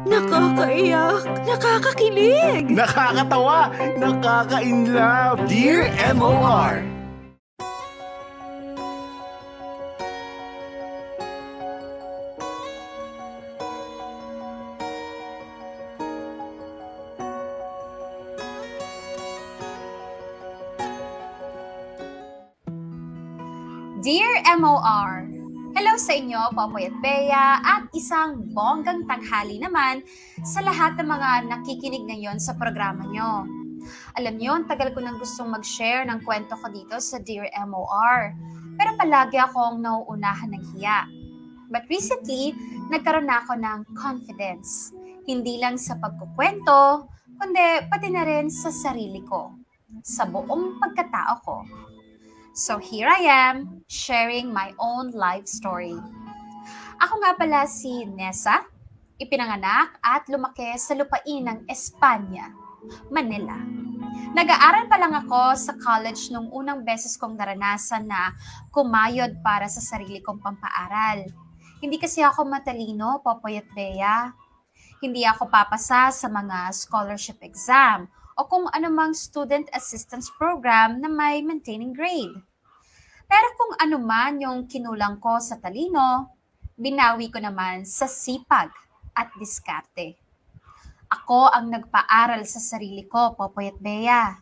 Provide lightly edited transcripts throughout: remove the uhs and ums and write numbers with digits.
Nakakaiyak, nakakakilig. Nakakatawa, nakaka-inlove. Dear MOR. Dear MOR, hello sa inyo, Popoy at Bea, at isang bonggang tanghali naman sa lahat ng mga nakikinig ngayon sa programa nyo. Alam nyo, ang tagal ko nang gustong mag-share ng kwento ko dito sa Dear MOR, pero palagi akong nauunahan ng hiya. But recently, nagkaroon na ako ng confidence, hindi lang sa pagkukwento, kundi pati na rin sa sarili ko, sa buong pagkatao ko. So here I am, sharing my own life story. Ako nga pala si Nessa, ipinanganak at lumaki sa lupain ng Espanya, Manila. Nag-aaral pa lang ako sa college nung unang beses kong naranasan na kumayod para sa sarili kong pampaaral. Hindi kasi ako matalino, Popoy at Bea. Hindi ako papasa sa mga scholarship exam o kung anumang student assistance program na may maintaining grade. Pero kung ano man yung kinulang ko sa talino, binawi ko naman sa sipag at diskarte. Ako ang nagpaaral sa sarili ko, Popoy at Bea.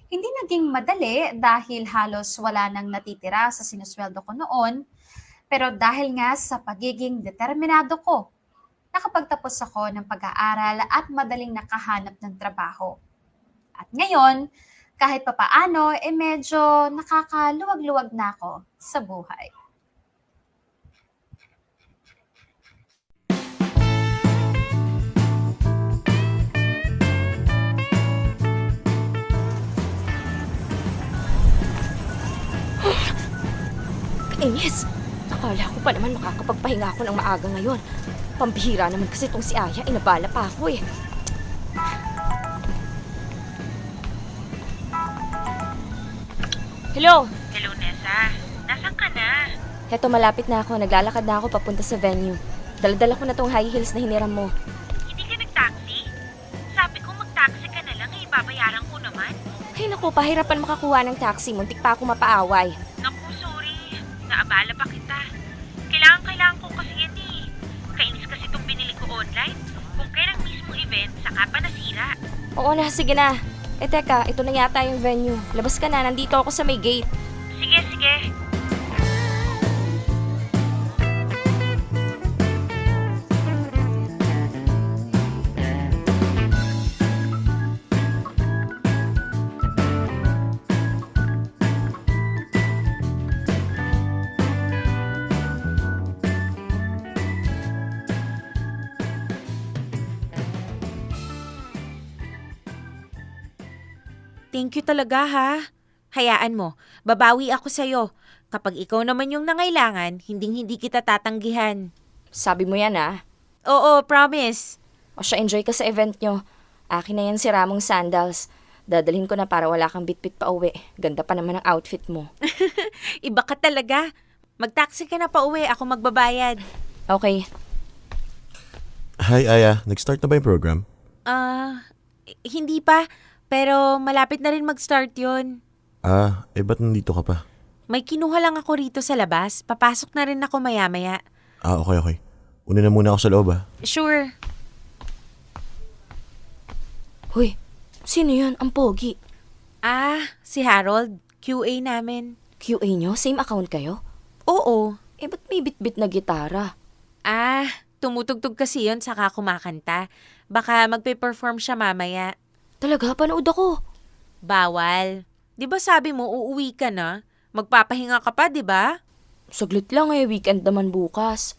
Hindi naging madali dahil halos wala nang natitira sa sinusweldo ko noon, pero dahil nga sa pagiging determinado ko, nakapagtapos ako ng pag-aaral at madaling nakahanap ng trabaho. At ngayon, kahit papaano, medyo nakakaluwag-luwag na ako sa buhay. Inis! Akala ko pa naman makakapagpahinga ako ng maaga ngayon. Pambihira naman kasi itong si Aya, inabala pa ako eh. Hello! Hello, Nessa. Nasaan ka na? Heto, malapit na ako. Naglalakad na ako papunta sa venue. Dala-dala ko na tong high heels na hiniram mo. Hindi ka nag-taxi? Sabi ko mag-taxi ka na lang eh. Babayaran ko naman. Ay naku, pahirapan makakuha ng taxi. Muntik pa ako mapaaway. Naku, sorry. Naabala pa kita. Kailangan ko kasi yan eh. Kainis kasi itong binili ko online. Kung kailang mismo event, saka pa nasira. Oo na, sige na. Eh teka, ito na yata yung venue. Labas ka na, nandito ako sa may gate. Sige. Thank you talaga ha. Hayaan mo, babawi ako sa'yo. Kapag ikaw naman yung nangailangan, hinding-hindi kita tatanggihan. Sabi mo yan ah. Oo, promise. O siya, enjoy ka sa event nyo. Akin na yan si Ramong sandals. Dadalhin ko na para wala kang bitbit pa uwi. Ganda pa naman ang outfit mo. Iba ka talaga. Mag-taxi ka na pa uwi, ako magbabayad. Okay. Hi, Aya. Nag-start na ba yung program? Hindi pa. Pero malapit na rin mag-start yun. Ba't nandito ka pa? May kinuha lang ako rito sa labas. Papasok na rin ako maya-maya. Okay. Una na muna ako sa loob Sure. Hoy, sino yun? Ang pogi. Si Harold. QA namin. QA nyo? Same account kayo? Oo. Ba't may bitbit na gitara? Tumutugtog kasi yun saka kumakanta. Baka magpe-perform siya mamaya. Talaga? Panood ako. Bawal. Di ba sabi mo uuwi ka na? Magpapahinga ka pa, di ba? Saglit lang weekend naman bukas.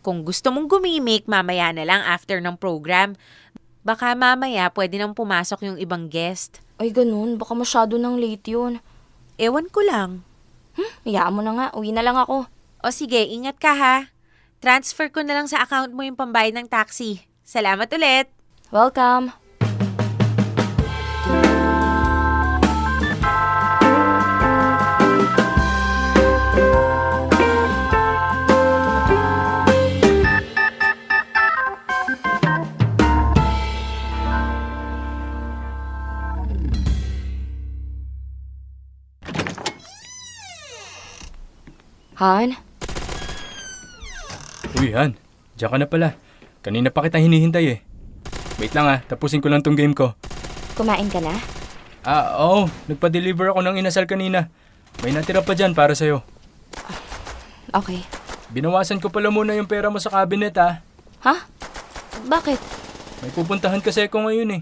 Kung gusto mong gumimik, mamaya na lang after ng program. Baka mamaya pwede nang pumasok yung ibang guest. Ay ganun, baka masyado nang late yun. Ewan ko lang. Hayaan mo na nga, uwi na lang ako. O sige, ingat ka ha. Transfer ko na lang sa account mo yung pambayad ng taxi. Salamat ulit! Welcome! Han? Uy, Han. Diyan ka na pala. Kanina pa kita hinihintay eh. Wait lang tapusin ko lang tong game ko. Kumain ka na? Oo. Nagpa-deliver ako ng inasal kanina. May natira pa dyan para sa'yo. Okay. Binawasan ko pala muna yung pera mo sa cabinet Ha? Bakit? May pupuntahan kasi ako ngayon eh.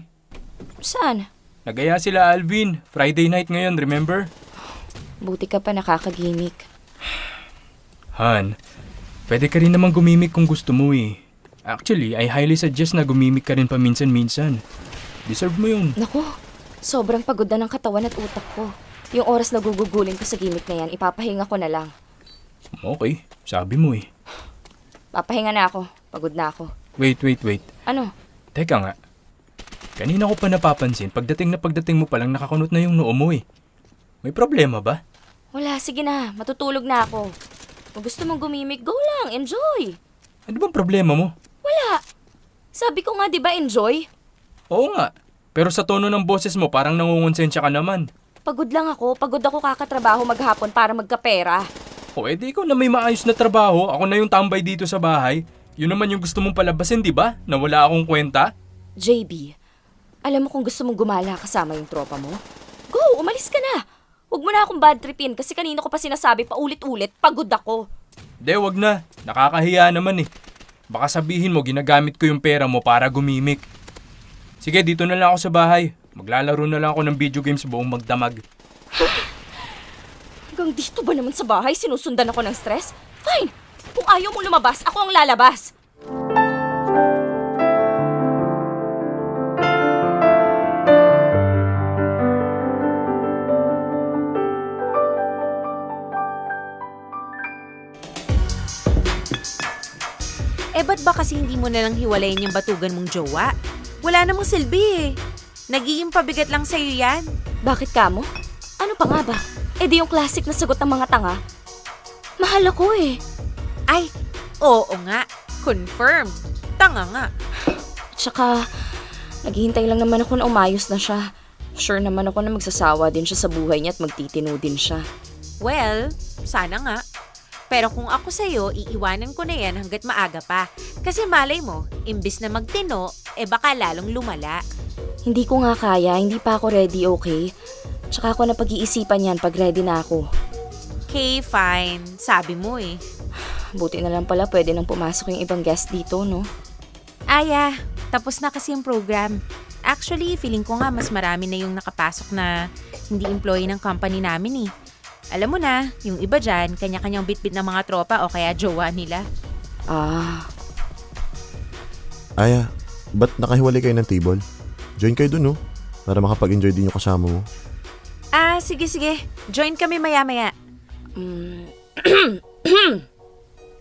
Saan? Nagaya sila Alvin. Friday night ngayon, remember? Buti ka pa nakakagimik. Han, pwede ka rin naman gumimik kung gusto mo eh. Actually, I highly suggest na gumimik ka rin paminsan-minsan. Deserve mo yun. Naku, sobrang pagod na ng katawan at utak ko. Yung oras na gugugulin ko sa gimik na yan, ipapahinga ko na lang. Okay, sabi mo eh. Papahinga na ako. Pagod na ako. Wait. Ano? Teka nga. Kanina ko pa napapansin, pagdating mo palang nakakunot na yung noo mo eh. May problema ba? Wala, sige na. Matutulog na ako. Kung gusto mong gumimik, go lang. Enjoy. Ano bang problema mo? Wala. Sabi ko nga, di ba, enjoy? Oo nga. Pero sa tono ng boses mo, parang nangungonsensya ka naman. Pagod lang ako. Pagod ako kakatrabaho maghapon para magkapera. O edi ikaw na may maayos na trabaho, ako na yung tambay dito sa bahay. Yun naman yung gusto mong palabasin, di ba? Na wala akong kwenta? JB, alam mo kung gusto mong gumala kasama yung tropa mo? Go, umalis ka na. Huwag mo na akong bad tripin kasi kanina ko pa sinasabi paulit-ulit, pagod ako. De, wag na. Nakakahiya naman eh. Baka sabihin mo ginagamit ko yung pera mo para gumimik. Sige, dito na lang ako sa bahay. Maglalaro na lang ako ng video games buong magdamag. Hanggang dito ba naman sa bahay sinusundan ako ng stress? Fine! Kung ayaw mong lumabas, ako ang lalabas. Ba't ba kasi hindi mo na lang hiwalayin yung batugan mong jowa? Wala namang silbi eh. Nagiging pabigat lang sa'yo yan. Bakit ka mo? Ano pa nga ba? Di yung classic na sagot ng mga tanga. Mahal ako eh. Ay, oo nga. Confirmed. Tanga nga. Tsaka, naghihintay lang naman ako na umayos na siya. Sure naman ako na magsasawa din siya sa buhay niya at magtitino din siya. Well, sana nga. Pero kung ako sa'yo, iiwanan ko na yan hanggat maaga pa. Kasi malay mo, imbis na magtino, baka lalong lumala. Hindi ko nga kaya, hindi pa ako ready, okay? Tsaka ako na pag-iisipan yan pag ready na ako. Okay, fine. Sabi mo eh. Buti na lang pala pwede nang pumasok yung ibang guest dito, no? Aya, tapos na kasi yung program. Actually, feeling ko nga mas marami na yung nakapasok na hindi employee ng company namin eh. Alam mo na, yung iba dyan, kanya-kanyang bitbit ng mga tropa o kaya jowa nila. Ah, Aya, ba't nakahiwalay kayo ng table? Join kayo dun, no? Para makapag-enjoy din yung kasama mo. Sige. Join kami maya-maya.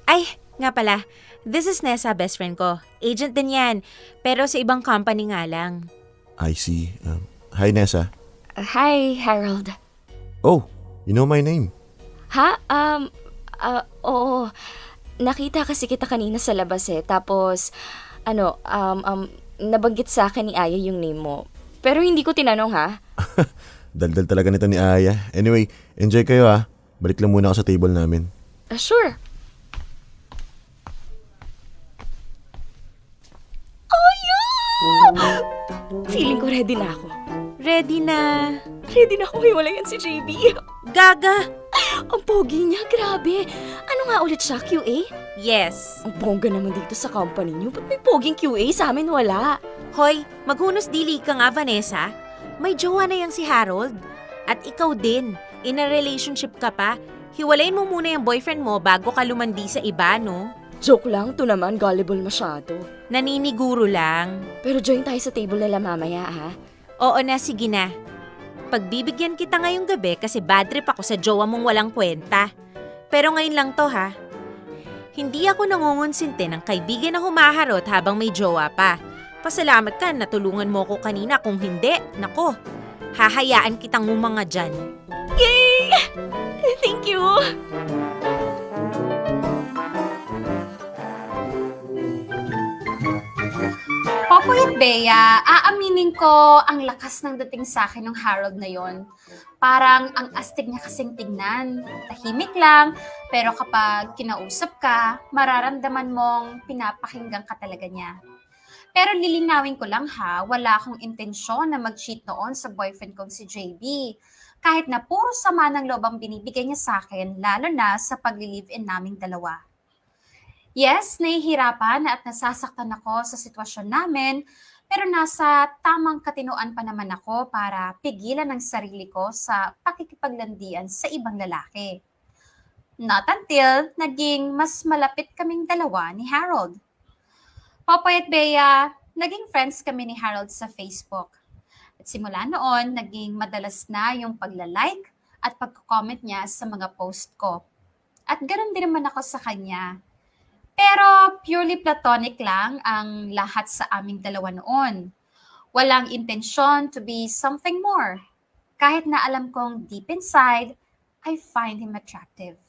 Ay, nga pala. This is Nessa, best friend ko. Agent din yan. Pero sa ibang company nga lang. I see. Hi, Nessa. hi, Harold. Oh, you know my name. Ha? Oo. Nakita kasi kita kanina sa labas eh. Tapos, nabanggit sa akin ni Aya yung name mo. Pero hindi ko tinanong ha. Daldal talaga nito ni Aya. Anyway, enjoy kayo ha. Balik lang muna ako sa table namin. Sure. Feeling ko ready na ako. Ready na. Ready na akong hiwalayan si JB. Gaga! Ang pogi niya, grabe. Ano nga ulit siya, QA? Yes. Ang bongga naman dito sa company niyo. Ba't may poging QA? Sa amin wala. Hoy, maghunos dili ka nga, Vanessa. May jowa na yang si Harold. At ikaw din. In a relationship ka pa. Hiwalayin mo muna yung boyfriend mo bago ka lumandi sa iba, no? Joke lang, to naman, gullible masyado. Naniniguro lang. Pero join tayo sa table nila mamaya, ha? Oo na, sige na. Pagbibigyan kita ngayong gabi kasi bad trip ako sa jowa mong walang kwenta. Pero ngayon lang to ha. Hindi ako nangungunsinte ng kaibigan na humaharot habang may jowa pa. Pasalamat ka, natulungan mo ko kanina. Kung hindi, nako, hahayaan kitang umanga dyan. Yay! Thank you! Popoy at Bea, aaminin ko ang lakas ng dating sa akin ng Harold na yon. Parang ang astig niya kasing tignan. Tahimik lang, Pero kapag kinausap ka, mararamdaman mong pinapakinggan ka talaga niya. Pero lilinawin ko lang ha, wala akong intensyon na mag-cheat noon sa boyfriend kong si JB. Kahit na puro sama ng loob ang binibigay niya sa akin, lalo na sa pagli-live-in naming dalawa. Yes, nahihirapan at nasasaktan ako sa sitwasyon namin, pero nasa tamang katinoan pa naman ako para pigilan ang sarili ko sa pakikipaglandian sa ibang lalaki. Not until naging mas malapit kaming dalawa ni Harold. Popoy at Bea, naging friends kami ni Harold sa Facebook. At simula noon, naging madalas na yung pagla-like at pag-comment niya sa mga post ko. At ganoon din naman ako sa kanya. Pero purely platonic lang ang lahat sa aming dalawa noon. Walang intensyon to be something more. Kahit na alam kong deep inside, I find him attractive.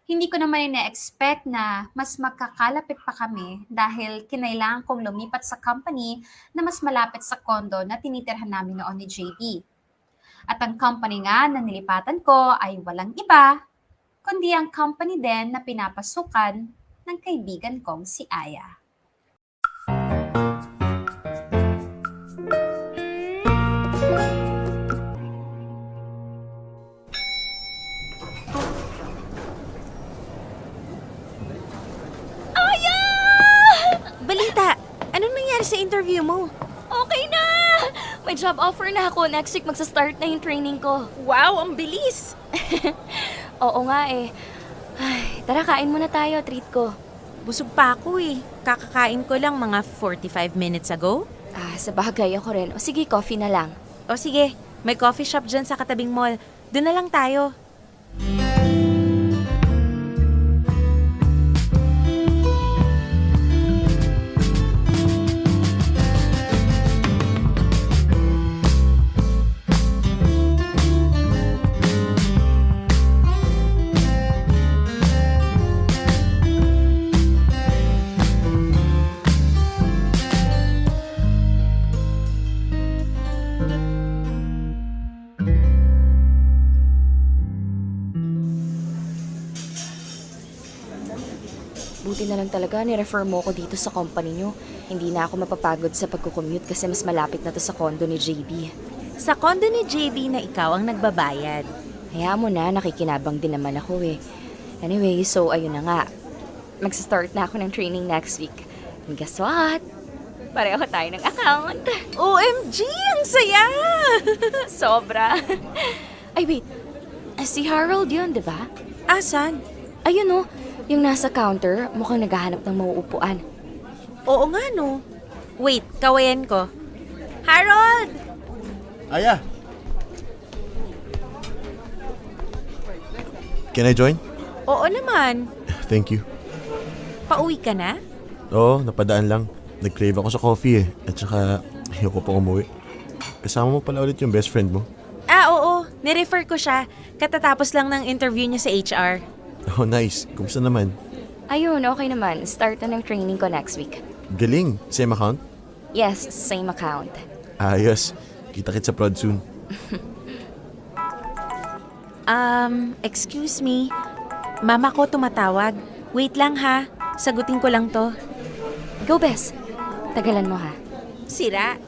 Hindi ko naman ina-expect na mas magkakalapit pa kami dahil kinailangan kong lumipat sa company na mas malapit sa condo na tinitirhan namin noon ni JB. At ang company nga na nilipatan ko ay walang iba, kundi ang company din na pinapasukan ng kaibigan kong si Aya. Balita, anong nangyari sa interview mo? Okay na! May job offer na ako. Next week magsa-start na yung training ko. Wow, ang bilis! Oo nga eh. Ay, tara, kain muna tayo. Treat ko. Busog pa ako eh. Kakakain ko lang mga 45 minutes ago. Sa bagay ako rin. O sige, coffee na lang. O sige, may coffee shop dyan sa katabing mall. Doon na lang tayo. Buti na lang talaga, ni-refer mo ko dito sa company nyo. Hindi na ako mapapagod sa pagkukommute kasi mas malapit na to sa condo ni JB. Sa condo ni JB na ikaw ang nagbabayad. Hayaan mo na, nakikinabang din naman ako eh. Anyway, so ayun na nga. Magsa-start na ako ng training next week. And guess what? Pareho tayo ng account. OMG! Ang saya! Sobra. Ay wait, si Harold yun, di ba? Asan? Ayun oh, yung nasa counter, mukhang naghahanap ng mauupuan. Oo nga no. Wait, kawayan ko. Harold! Aya! Can I join? Oo naman. Thank you. Pauwi ka na? Oo, napadaan lang. Nag-crave ako sa coffee eh. At saka, ayoko pa umuwi. Kasama mo pala ulit yung best friend mo. Oo. Nirefer ko siya. Katatapos lang ng interview niya sa HR. Oh, nice. Kumusta naman? Ayun, okay naman. Start na ng training ko next week. Galing. Same account? Yes, same account. Ayos. Kita-kits sa prod soon. Excuse me. Mama ko tumatawag. Wait lang ha. Sagutin ko lang to. Go, Bes. Tagalan mo ha. Sira.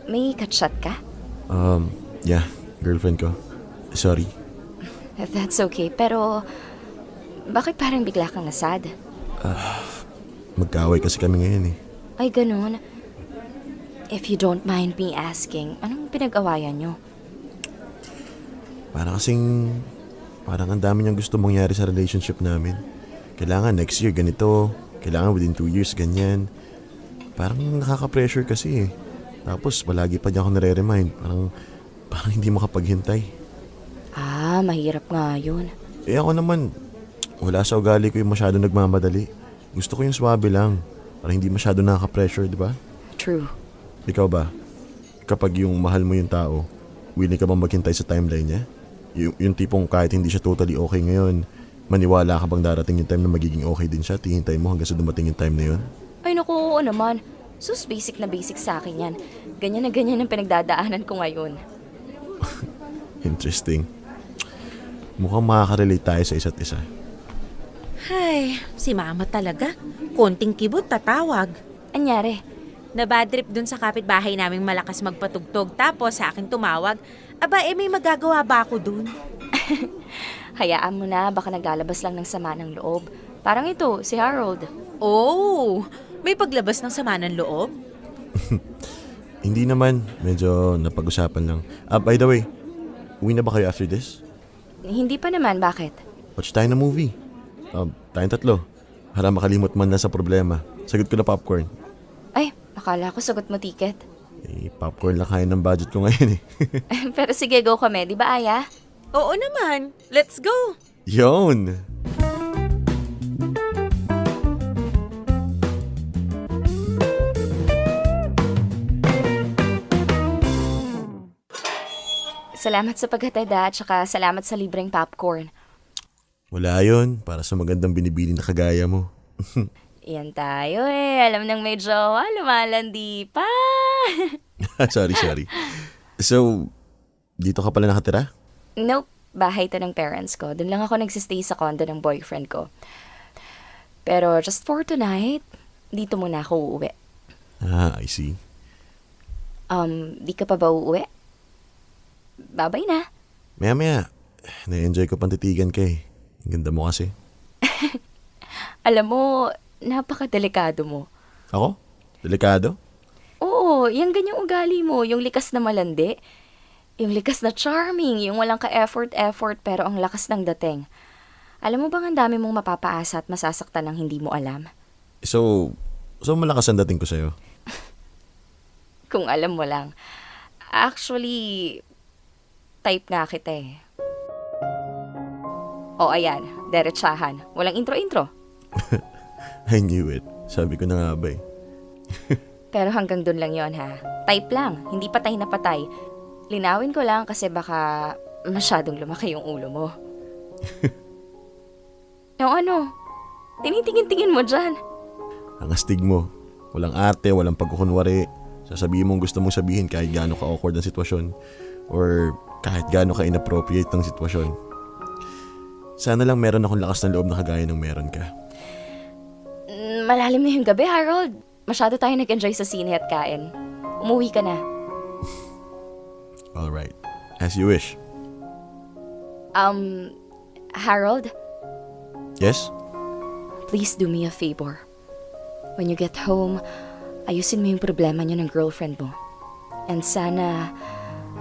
May kachat ka? Yeah. Girlfriend ko. Sorry. That's okay, pero bakit parang bigla kang nasad? Magkaaway kasi kami ngayon eh. Ay, ganun. If you don't mind me asking, anong pinag-awayan nyo? Parang ang dami niyang gusto mangyari sa relationship namin. Kailangan next year ganito. Kailangan within 2 years ganyan. Parang nakaka-pressure kasi eh. Tapos palagi pa niya ako nare-remind. Parang hindi makapaghintay. Mahirap nga yun. Eh ako naman, wala sa ugali ko yung masyado nagmamadali. Gusto ko yung swabe lang. Para hindi masyado nakaka-pressure, di ba? True. Ikaw ba? Kapag yung mahal mo yung tao, willing ka bang maghintay sa timeline niya? Yung tipong kahit hindi siya totally okay ngayon, maniwala ka bang darating yung time na magiging okay din siya? Tihintay mo hanggang sa dumating yung time na yun? Ay naku, oo naman. Sus, basic na basic sa akin yan. Ganyan na ganyan ang pinagdadaanan ko ngayon. Interesting. Mukhang makaka-relate tayo sa isa't isa. Ay, si mama talaga. Konting kibot, tatawag. Anyari? Nabadrip dun sa kapitbahay naming malakas magpatugtog tapos sa akin tumawag. Aba, may magagawa ba ako dun? Hayaan mo na, baka naglalabas lang ng sama ng loob. Parang ito, si Harold. Oh, may paglabas ng sama ng loob? Hindi naman, medyo napag-usapan lang. By the way, uwi na ba kayo after this? Hindi pa naman, bakit? Watch tayo ng movie. Tayong tatlo. Para makalimot man na sa problema. Sagot ko na popcorn. Ay, akala ko sagot mo ticket. Popcorn lang kaya ng budget ko ngayon eh. Pero sige, go kami. Di ba, Aya? Oo naman. Let's go. Yon! Salamat sa paghatid at saka salamat sa libreng popcorn. Wala yon para sa magandang binibili na kagaya mo. Iyan tayo eh. Alam nang may jowa, lumalandi pa. sorry. So, dito ka pala nakatira? Nope, bahay to ng parents ko. Doon lang ako nagsistay sa condo ng boyfriend ko. Pero just for tonight, dito muna ako uuwi. I see. Di ka pa ba uuwi? Babay na. Maya, na-enjoy ko pantitigan ka eh. Ang ganda mo kasi. Alam mo, napakadelikado mo. Ako? Delikado? Oo, yung ganyang ugali mo, yung likas na malandi. Yung likas na charming, yung walang ka-effort pero ang lakas ng dating. Alam mo bang ang dami mong mapapaasa at masasaktan ng hindi mo alam? So malakas ang dating ko sa'yo. Kung alam mo lang. Actually, type nga kita eh. O ayan, derechahan. Walang intro-intro. I knew it. Sabi ko na nga ba eh. Pero hanggang dun lang yon ha. Type lang, hindi patay na patay. Linawin ko lang kasi baka masyadong lumaki yung ulo mo. Yung ano? Tinitingin-tingin mo dyan. Ang astig mo. Walang arte, walang pagkukunwari. Sasabihin mong gusto mong sabihin kahit gaano ka-awkward ang sitwasyon. Or kahit gaano ka-inappropriate ang sitwasyon. Sana lang meron akong lakas ng loob na kagaya ng meron ka. Malalim na yung gabi, Harold. Masyado tayo nag-enjoy sa sine at kain. Umuwi ka na. Alright. As you wish. Harold, Yes? please do me a favor. When you get home, ayusin mo yung problema niyo ng girlfriend mo. And sana,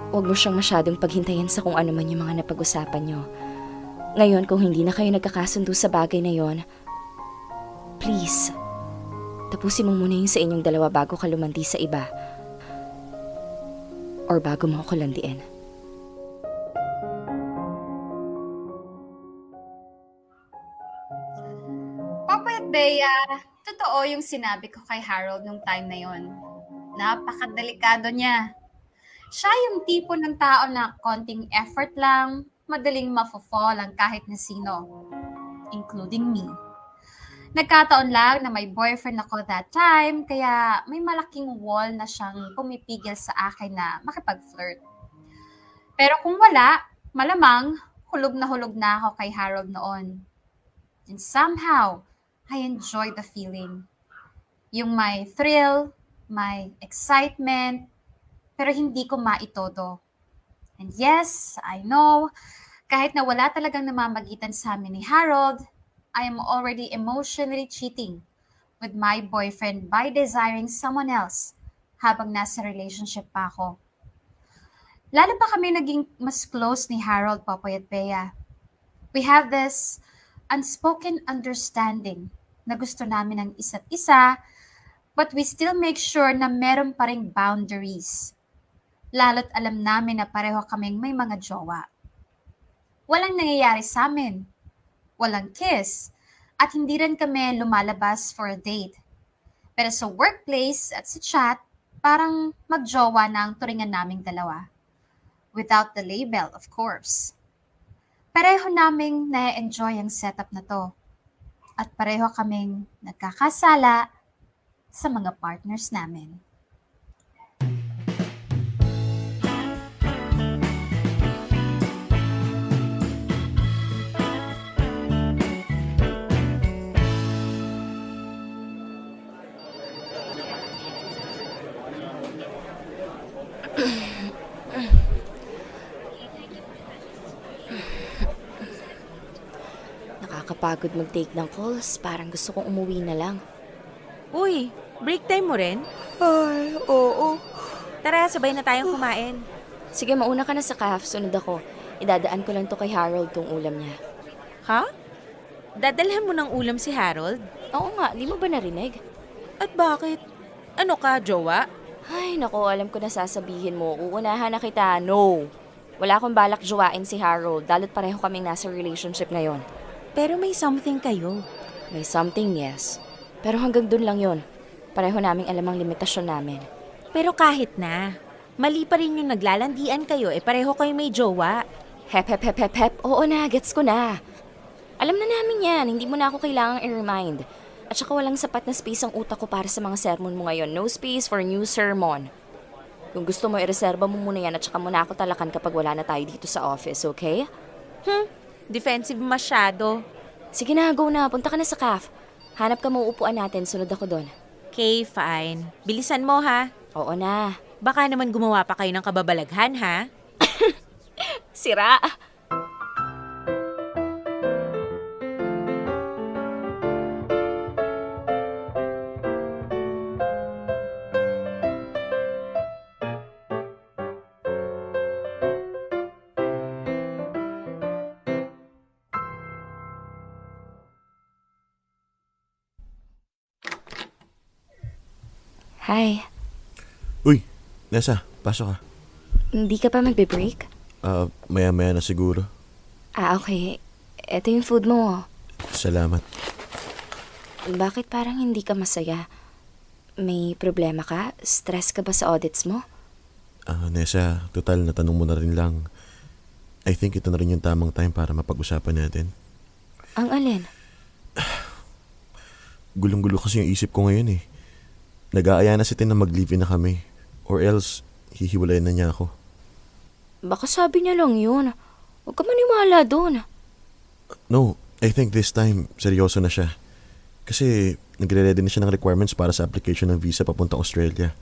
huwag mo siyang masyadong paghintayin sa kung ano man yung mga napag-usapan niyo. Ngayon, kung hindi na kayo nagkakasundo sa bagay na yon, please, tapusin mo muna yung sa inyong dalawa bago ka lumandi sa iba. Or bago mo ako landiin. Papa at Bea, totoo yung sinabi ko kay Harold nung time na yon. Napakadelikado niya. Siya yung tipo ng tao na konting effort lang, madaling mafo-fall ang kahit na sino, including me. Nagkataon lang na may boyfriend ako that time, kaya may malaking wall na siyang pumipigil sa akin na makipag-flirt. Pero kung wala, malamang hulog na ako kay Harold noon. And somehow, I enjoy the feeling. Yung may thrill, may excitement, pero hindi ko maitodo. And yes, I know, kahit na wala talagang namamagitan sa amin ni Harold, I am already emotionally cheating with my boyfriend by desiring someone else habang nasa relationship pa ako. Lalo pa kami naging mas close ni Harold, Popoy at Bea. We have this unspoken understanding na gusto namin ang isa't isa, but we still make sure na meron pa ring boundaries. Lalo't alam namin na pareho kaming may mga jowa. Walang nangyayari sa amin. Walang kiss, at hindi rin kami lumalabas for a date. Pero sa workplace at sa chat, parang magjowa na ang turingan naming dalawa. Without the label, of course. Pareho naming na-enjoy ang setup na to. At pareho kaming nagkakasala, sa mga partners namin. Nakakapagod mag-take ng calls. Parang gusto kong umuwi na lang. Uy, break time mo rin? Ay, oo. Tara, sabay na tayong kumain. Sige, mauna ka na sa caf. Sunod ako. Idadaan ko lang to kay Harold tong ulam niya. Ha? Dadalhan mo ng ulam si Harold? Oo nga, di mo ba narinig? At bakit? Ano ka, jowa? Ay, nako, alam ko na sasabihin mo. Uunahan na kita. No. Wala akong balak jowain si Harold. Dalo't pareho kaming nasa relationship ngayon. Pero may something kayo. May something, yes. Pero hanggang dun lang yon. Pareho naming alam ang limitasyon namin. Pero kahit na, mali pa rin yung naglalandian kayo, pareho kayo may jowa. Hep, hep, hep, hep, hep. Oo na, gets ko na. Alam na namin yan. Hindi mo na ako kailangang i-remind. At saka walang sapat na space ang utak ko para sa mga sermon mo ngayon. No space for new sermon. Kung gusto mo, ireserba mo muna yan at saka muna ako talakan kapag wala na tayo dito sa office, okay? Defensive masyado. Sige na, go na. Punta ka na sa caf. Hanap ka mo upuan natin. Sunod ako doon. Okay, fine. Bilisan mo ha. Oo na. Baka naman gumawa pa kayo ng kababalaghan ha. Sira. Hi. Uy, Nessa, pasok ka. Hindi ka pa magbe-break? Maya-maya na siguro. Okay. Ito yung food mo. Salamat. Bakit parang hindi ka masaya? May problema ka? Stress ka ba sa audits mo? Nessa, total natanong mo na rin lang. I think ito na rin yung tamang time para mapag-usapan natin. Ang alin? Gulong-gulo kasi yung isip ko ngayon eh. Nag-aaya na si Tin na mag-live-in na kami. Or else, hihiwalayan na niya ako. Baka sabi niya lang yun. Huwag ka maniwala doon. No, I think this time, seryoso na siya. Kasi nagre-ready na siya ng requirements para sa application ng visa papunta Australia.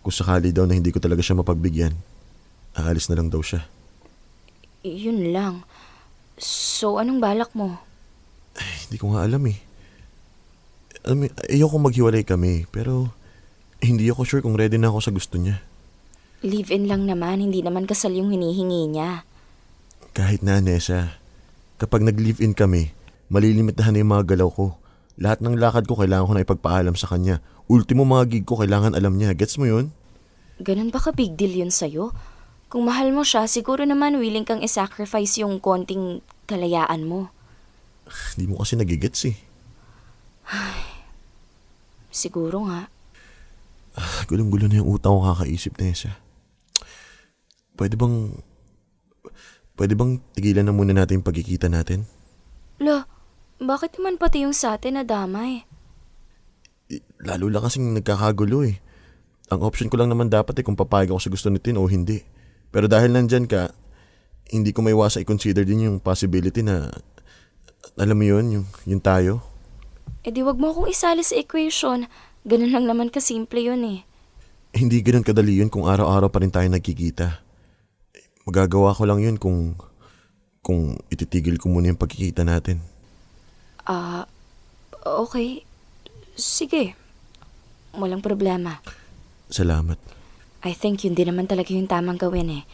Kung sakali daw na hindi ko talaga siya mapagbigyan, aalis na lang daw siya. Yun lang. So, anong balak mo? Hindi ko nga alam eh. Alam mo, ayoko maghiwalay kami, pero hindi ako sure kung ready na ako sa gusto niya. Live-in lang naman, hindi naman kasal yung hinihingi niya. Kahit na, Nessa, kapag nag-live-in kami, malilimitahan na yung mga galaw ko. Lahat ng lakad ko kailangan ko na ipagpaalam sa kanya. Ultimo mga gig ko kailangan alam niya. Gets mo yun? Ganun ba ka big deal yun sa'yo? Kung mahal mo siya, siguro naman willing kang i-sacrifice yung konting kalayaan mo. Hindi mo kasi nagigets eh. Siguro nga. Gulong-gulo na yung utak ko kakaisip, Nessa. Pwede bang tigilan na muna natin yung pagkikita natin? Bakit naman pati yung sa atin nadamay? Lalo lang kasing nagkakagulo eh. Ang option ko lang naman dapat kung papayag ako sa gusto ni Tin o hindi. Pero dahil nandyan ka, hindi ko maiwasa i-consider din yung possibility na, alam mo yun, yung tayo. Di wag mo akong isali sa equation. Ganun lang naman kasimple yun eh. Hindi ganun kadali yun kung araw-araw pa rin tayo nagkikita. Magagawa ko lang yun kung ititigil ko muna yung pagkikita natin. Okay. Sige. Walang problema. Salamat. I think yun din naman talaga yung tamang gawin eh.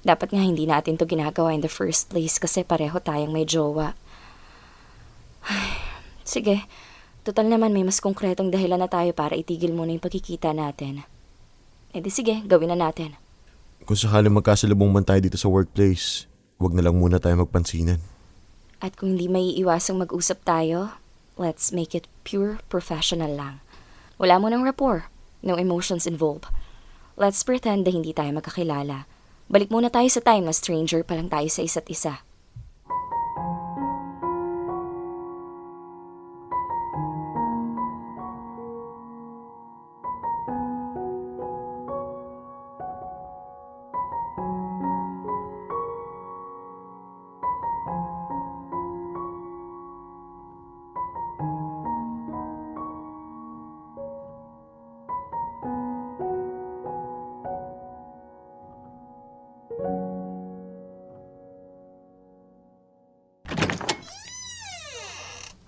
Dapat nga hindi natin to ginagawa in the first place kasi pareho tayong may jowa. Sige. Total naman may mas konkretong dahilan na tayo para itigil muna yung pagkikita natin. Di sige, gawin na natin. Kung sakaling magkasalubong man tayo dito sa workplace, wag na lang muna tayo magpansinan. At kung hindi may iwasang mag-usap tayo, let's make it pure professional lang. Wala mo ng rapport. No emotions involved. Let's pretend na hindi tayo magkakilala. Balik muna tayo sa time na stranger pa lang tayo sa isa't isa.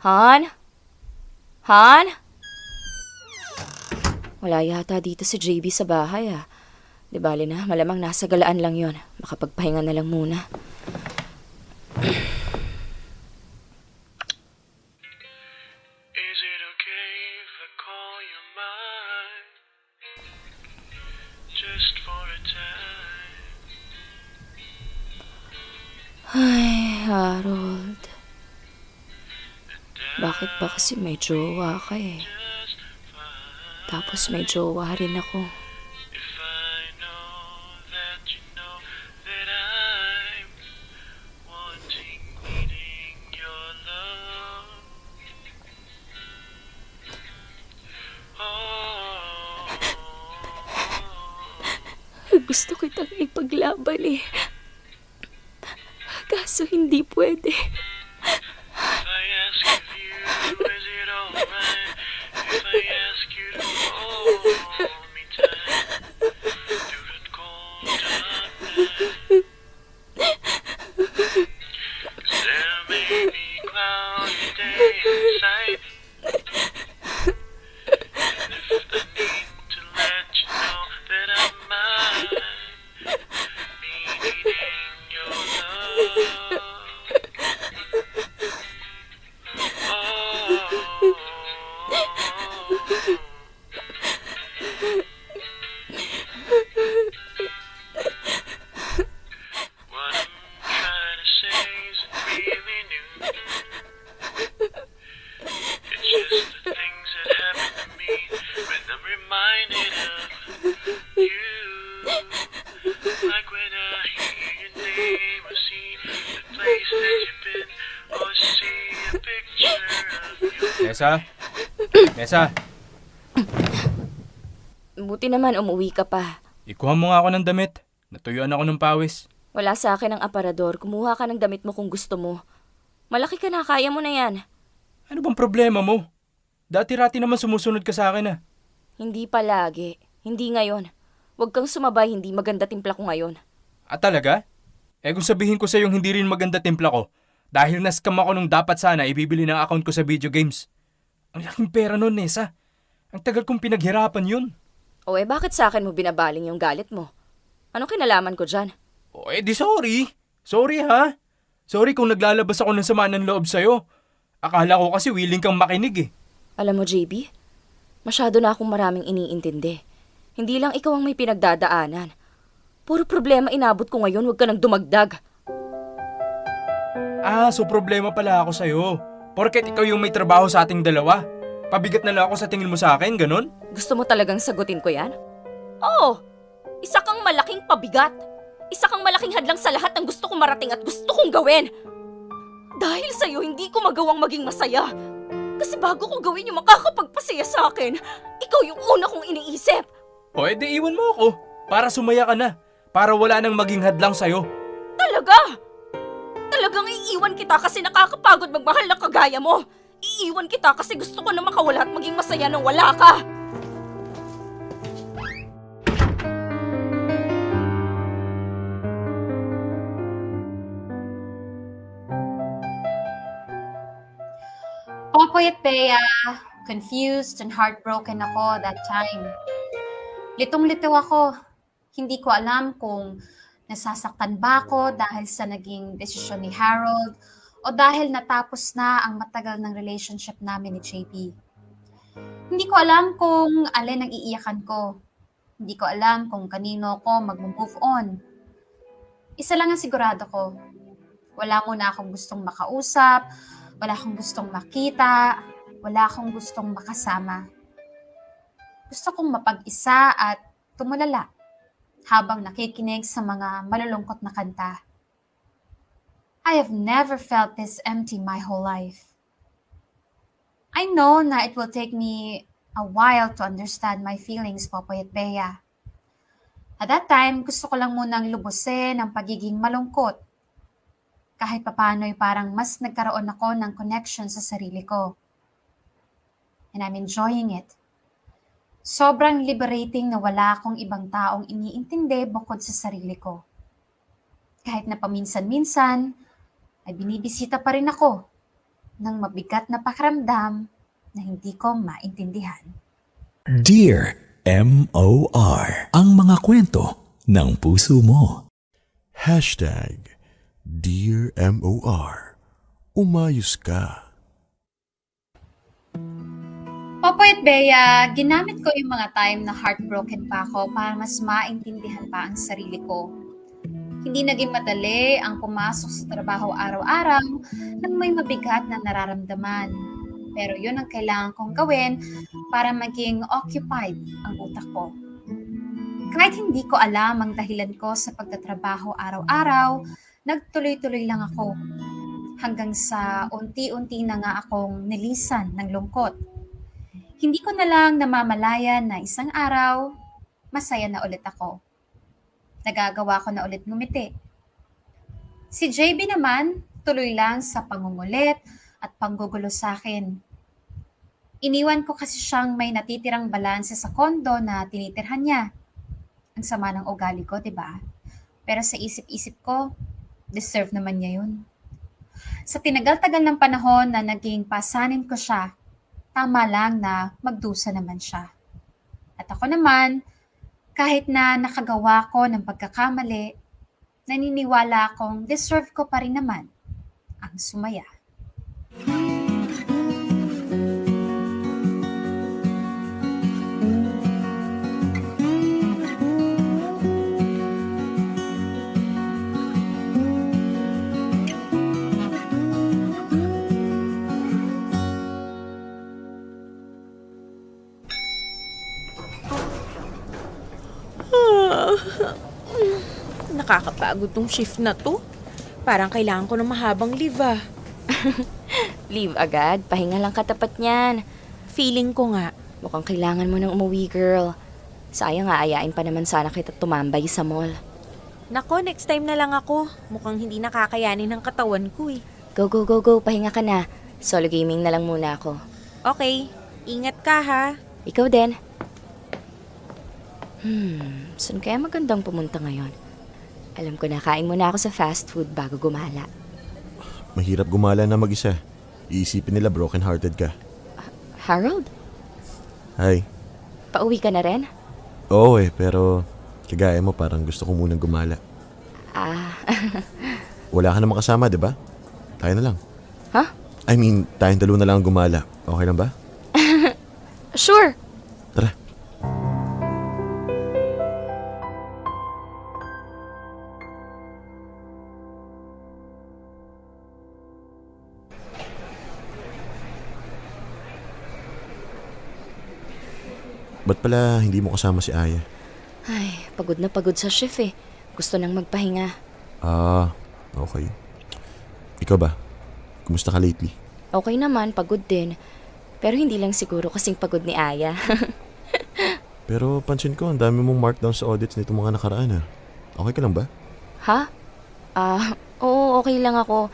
Han? Han? Wala yata dito si JB sa bahay ah. Di bali na, malamang nasa galaan lang yon. Makapagpahinga na lang muna. Is it okay if I call you mine? Just for a time. Ay, Harold. Bakit ba kasi may jowa ka eh? Tapos may jowa rin ako. If I know that you know that I'm wanting, needing your love. Oh. Gusto kitang ipaglaban eh. Kaso hindi pwede. If I ask of you, is it alright? If I ask you to hold me tight through that cold dark night. 'Cause there may be cloudy days in sight. And if I need to let you know that I might be needing your love. What I'm trying to say isn't really new. It's just the things that happen to me when I'm reminded of you. Like when I hear your name, or see the place that you've been, or see a picture of you. Nessa? Nessa, Buti naman umuwi ka pa. ikuha mo nga ako ng damit. Natuyuan ako ng pawis. Wala sa akin ang aparador. Kumuha ka ng damit mo kung gusto mo. Malaki ka na, kaya mo na yan. Ano bang problema mo? Dati-rati naman sumusunod ka sa akin ah. Hindi palagi. Hindi ngayon. Huwag kang sumabay, hindi maganda timpla ko ngayon. Ah talaga? Eh kung sabihin ko sa yung hindi rin maganda timpla ko, dahil na-scam ako nung dapat sana ibibili ng account ko sa video games. Ang laking pera nun, Nessa. Ang tagal kong pinaghirapan yun. O bakit sa akin mo binabaling yung galit mo? Anong kinalaman ko dyan? O di sorry. Sorry ha. Sorry kung naglalabas ako ng sama ng loob sa'yo. Akala ko kasi willing kang makinig eh. Alam mo, JB, masyado na akong maraming iniintindi. Hindi lang ikaw ang may pinagdadaanan. Puro problema inabot ko ngayon, huwag ka nang dumagdag. Ah, so problema pala ako sa'yo. Porket ikaw yung may trabaho sa ating dalawa. Pabigat na lang ako sa tingin mo sa akin, ganun? Gusto mo talagang sagutin ko yan? Oo! Isa kang malaking pabigat. Isa kang malaking hadlang sa lahat ng gusto kong marating at gusto kong gawin. Dahil sa'yo, hindi ko magawang maging masaya. Kasi bago ko gawin yung makakapagpasaya sa akin, ikaw yung una kong iniisip. O edi iwan mo ako. Para sumaya ka na. Para wala nang maging hadlang sa'yo. Talaga? Talagang iiwan kita kasi nakakapagod magmahal na kagaya mo. Iiwan kita kasi gusto ko na makawala at maging masaya nang wala ka. Popoy at Bea, confused and heartbroken ako that time. Litong-lito ako. Hindi ko alam kung nasasaktan ba ako dahil sa naging desisyon ni Harold o dahil natapos na ang matagal ng relationship namin ni JP. Hindi ko alam kung alin ang iiyakan ko. Hindi ko alam kung kanino ako mag-move on. Isa lang ang sigurado ko. Wala muna akong gustong makausap, wala akong gustong makita, wala akong gustong makasama. Gusto kong mapag-isa at tumulala habang nakikinig sa mga malulungkot na kanta. I have never felt this empty my whole life. I know na it will take me a while to understand my feelings, Popoy at Bea. At that time, gusto ko lang munang lubusin ang pagiging malungkot. Kahit papano'y parang mas nagkaroon ako ng connection sa sarili ko. And I'm enjoying it. Sobrang liberating na wala akong ibang taong iniintindi bukod sa sarili ko. Kahit na paminsan-minsan, ay binibisita pa rin ako. ng mabigat na pakiramdam na hindi ko maintindihan. Dear M.O.R. Ang mga kwento ng puso mo. Hashtag Dear MOR. Umayos ka. Popoy at Bea, ginamit ko yung mga time na heartbroken pa ako para mas maintindihan pa ang sarili ko. Hindi naging madali ang pumasok sa trabaho araw-araw nang may mabigat na nararamdaman. Pero yun ang kailangan kong gawin para maging occupied ang utak ko. Kahit hindi ko alam ang dahilan ko sa pagtatrabaho araw-araw, nagtuloy-tuloy lang ako. Hanggang sa unti-unti na nga akong nilisan ng lungkot. Hindi ko na lang namamalayan na isang araw, masaya na ulit ako. Nagagawa ko na ulit ngumiti. Si JB naman, tuloy lang sa pangungulit at panggugulo sa akin. Iniwan ko kasi siyang may natitirang balanse sa kondo na tinitirhan niya. Ang sama ng ugali ko, di ba? Pero sa isip-isip ko, deserve naman niya yun. Sa tinagal-tagal ng panahon na naging pasanin ko siya, tama lang na magdusa naman siya. At ako naman, kahit na nakagawa ko ng pagkakamali, naniniwala akong deserve ko pa rin naman ang sumaya. Nakakapagod tong shift na to. Parang kailangan ko ng mahabang leave ah. Leave agad, pahinga lang katapat niyan. Feeling ko nga. Mukhang kailangan mo nang umuwi, girl. Sayang nga, ayain pa naman sana kita tumambay sa mall. Nako, next time na lang ako. Mukhang hindi nakakayanin ng katawan ko eh. Go, go, go, go, pahinga ka na. Solo gaming na lang muna ako. Okay, ingat ka ha. Ikaw din. Saan kaya magandang pumunta ngayon? Alam ko na, kain muna ako sa fast food bago gumala. Mahirap gumala na mag-isa. Iisipin nila broken-hearted ka. Harold, Hi. pauwi ka na rin? Oo pero kagaya mo parang gusto ko munang gumala. Wala ka na makasama, di ba? Tayo na lang. Huh? I mean, tayong dalawa na lang ang gumala. Okay lang ba? Sure. Tara. Ba't pala hindi mo kasama si Aya? Ay, pagod na pagod sa shift eh. Gusto nang magpahinga. Okay. Ikaw ba? Kumusta ka lately? Okay naman, pagod din. Pero hindi lang siguro kasing pagod ni Aya. Pero pansin ko, ang dami mong markdown sa audits nito mga nakaraan ah. Okay ka lang ba? Ha? Oo, okay lang ako.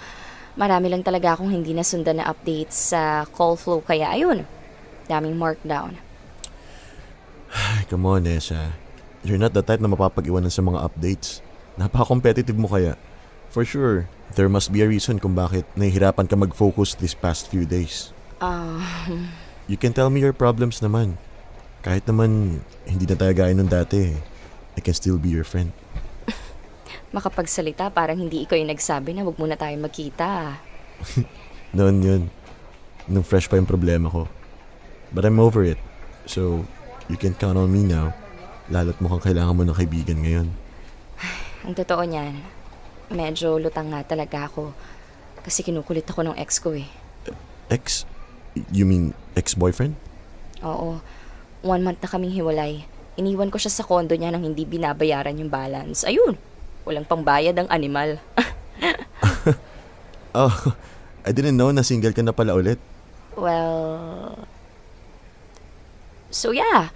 Marami lang talaga akong hindi nasundan na updates sa call flow kaya ayun. Daming markdown. Ay, come on, Nessa. You're not the type na mapapag-iwanan sa mga updates. Napaka-competitive mo kaya. For sure, there must be a reason kung bakit nahihirapan ka mag-focus these past few days. You can tell me your problems naman. Kahit naman hindi na tayo gaya nung dati, I can still be your friend. Makapagsalita, parang hindi ikaw yung nagsabi na wag muna tayo magkita. Noon yun. Nung fresh pa yung problema ko. But I'm over it. So, you can count on me now. Lalo't mukhang kailangan mo ng kaibigan ngayon. Ang totoo niyan, medyo lutang nga talaga ako. Kasi kinukulit ako ng ex ko eh. Ex? You mean ex-boyfriend? Oo, 1 month na kaming hiwalay. Iniwan ko siya sa kondo niya nang hindi binabayaran yung balance. Ayun, walang pangbayad ang animal. Oh, I didn't know na single ka na pala ulit. Well... So yeah,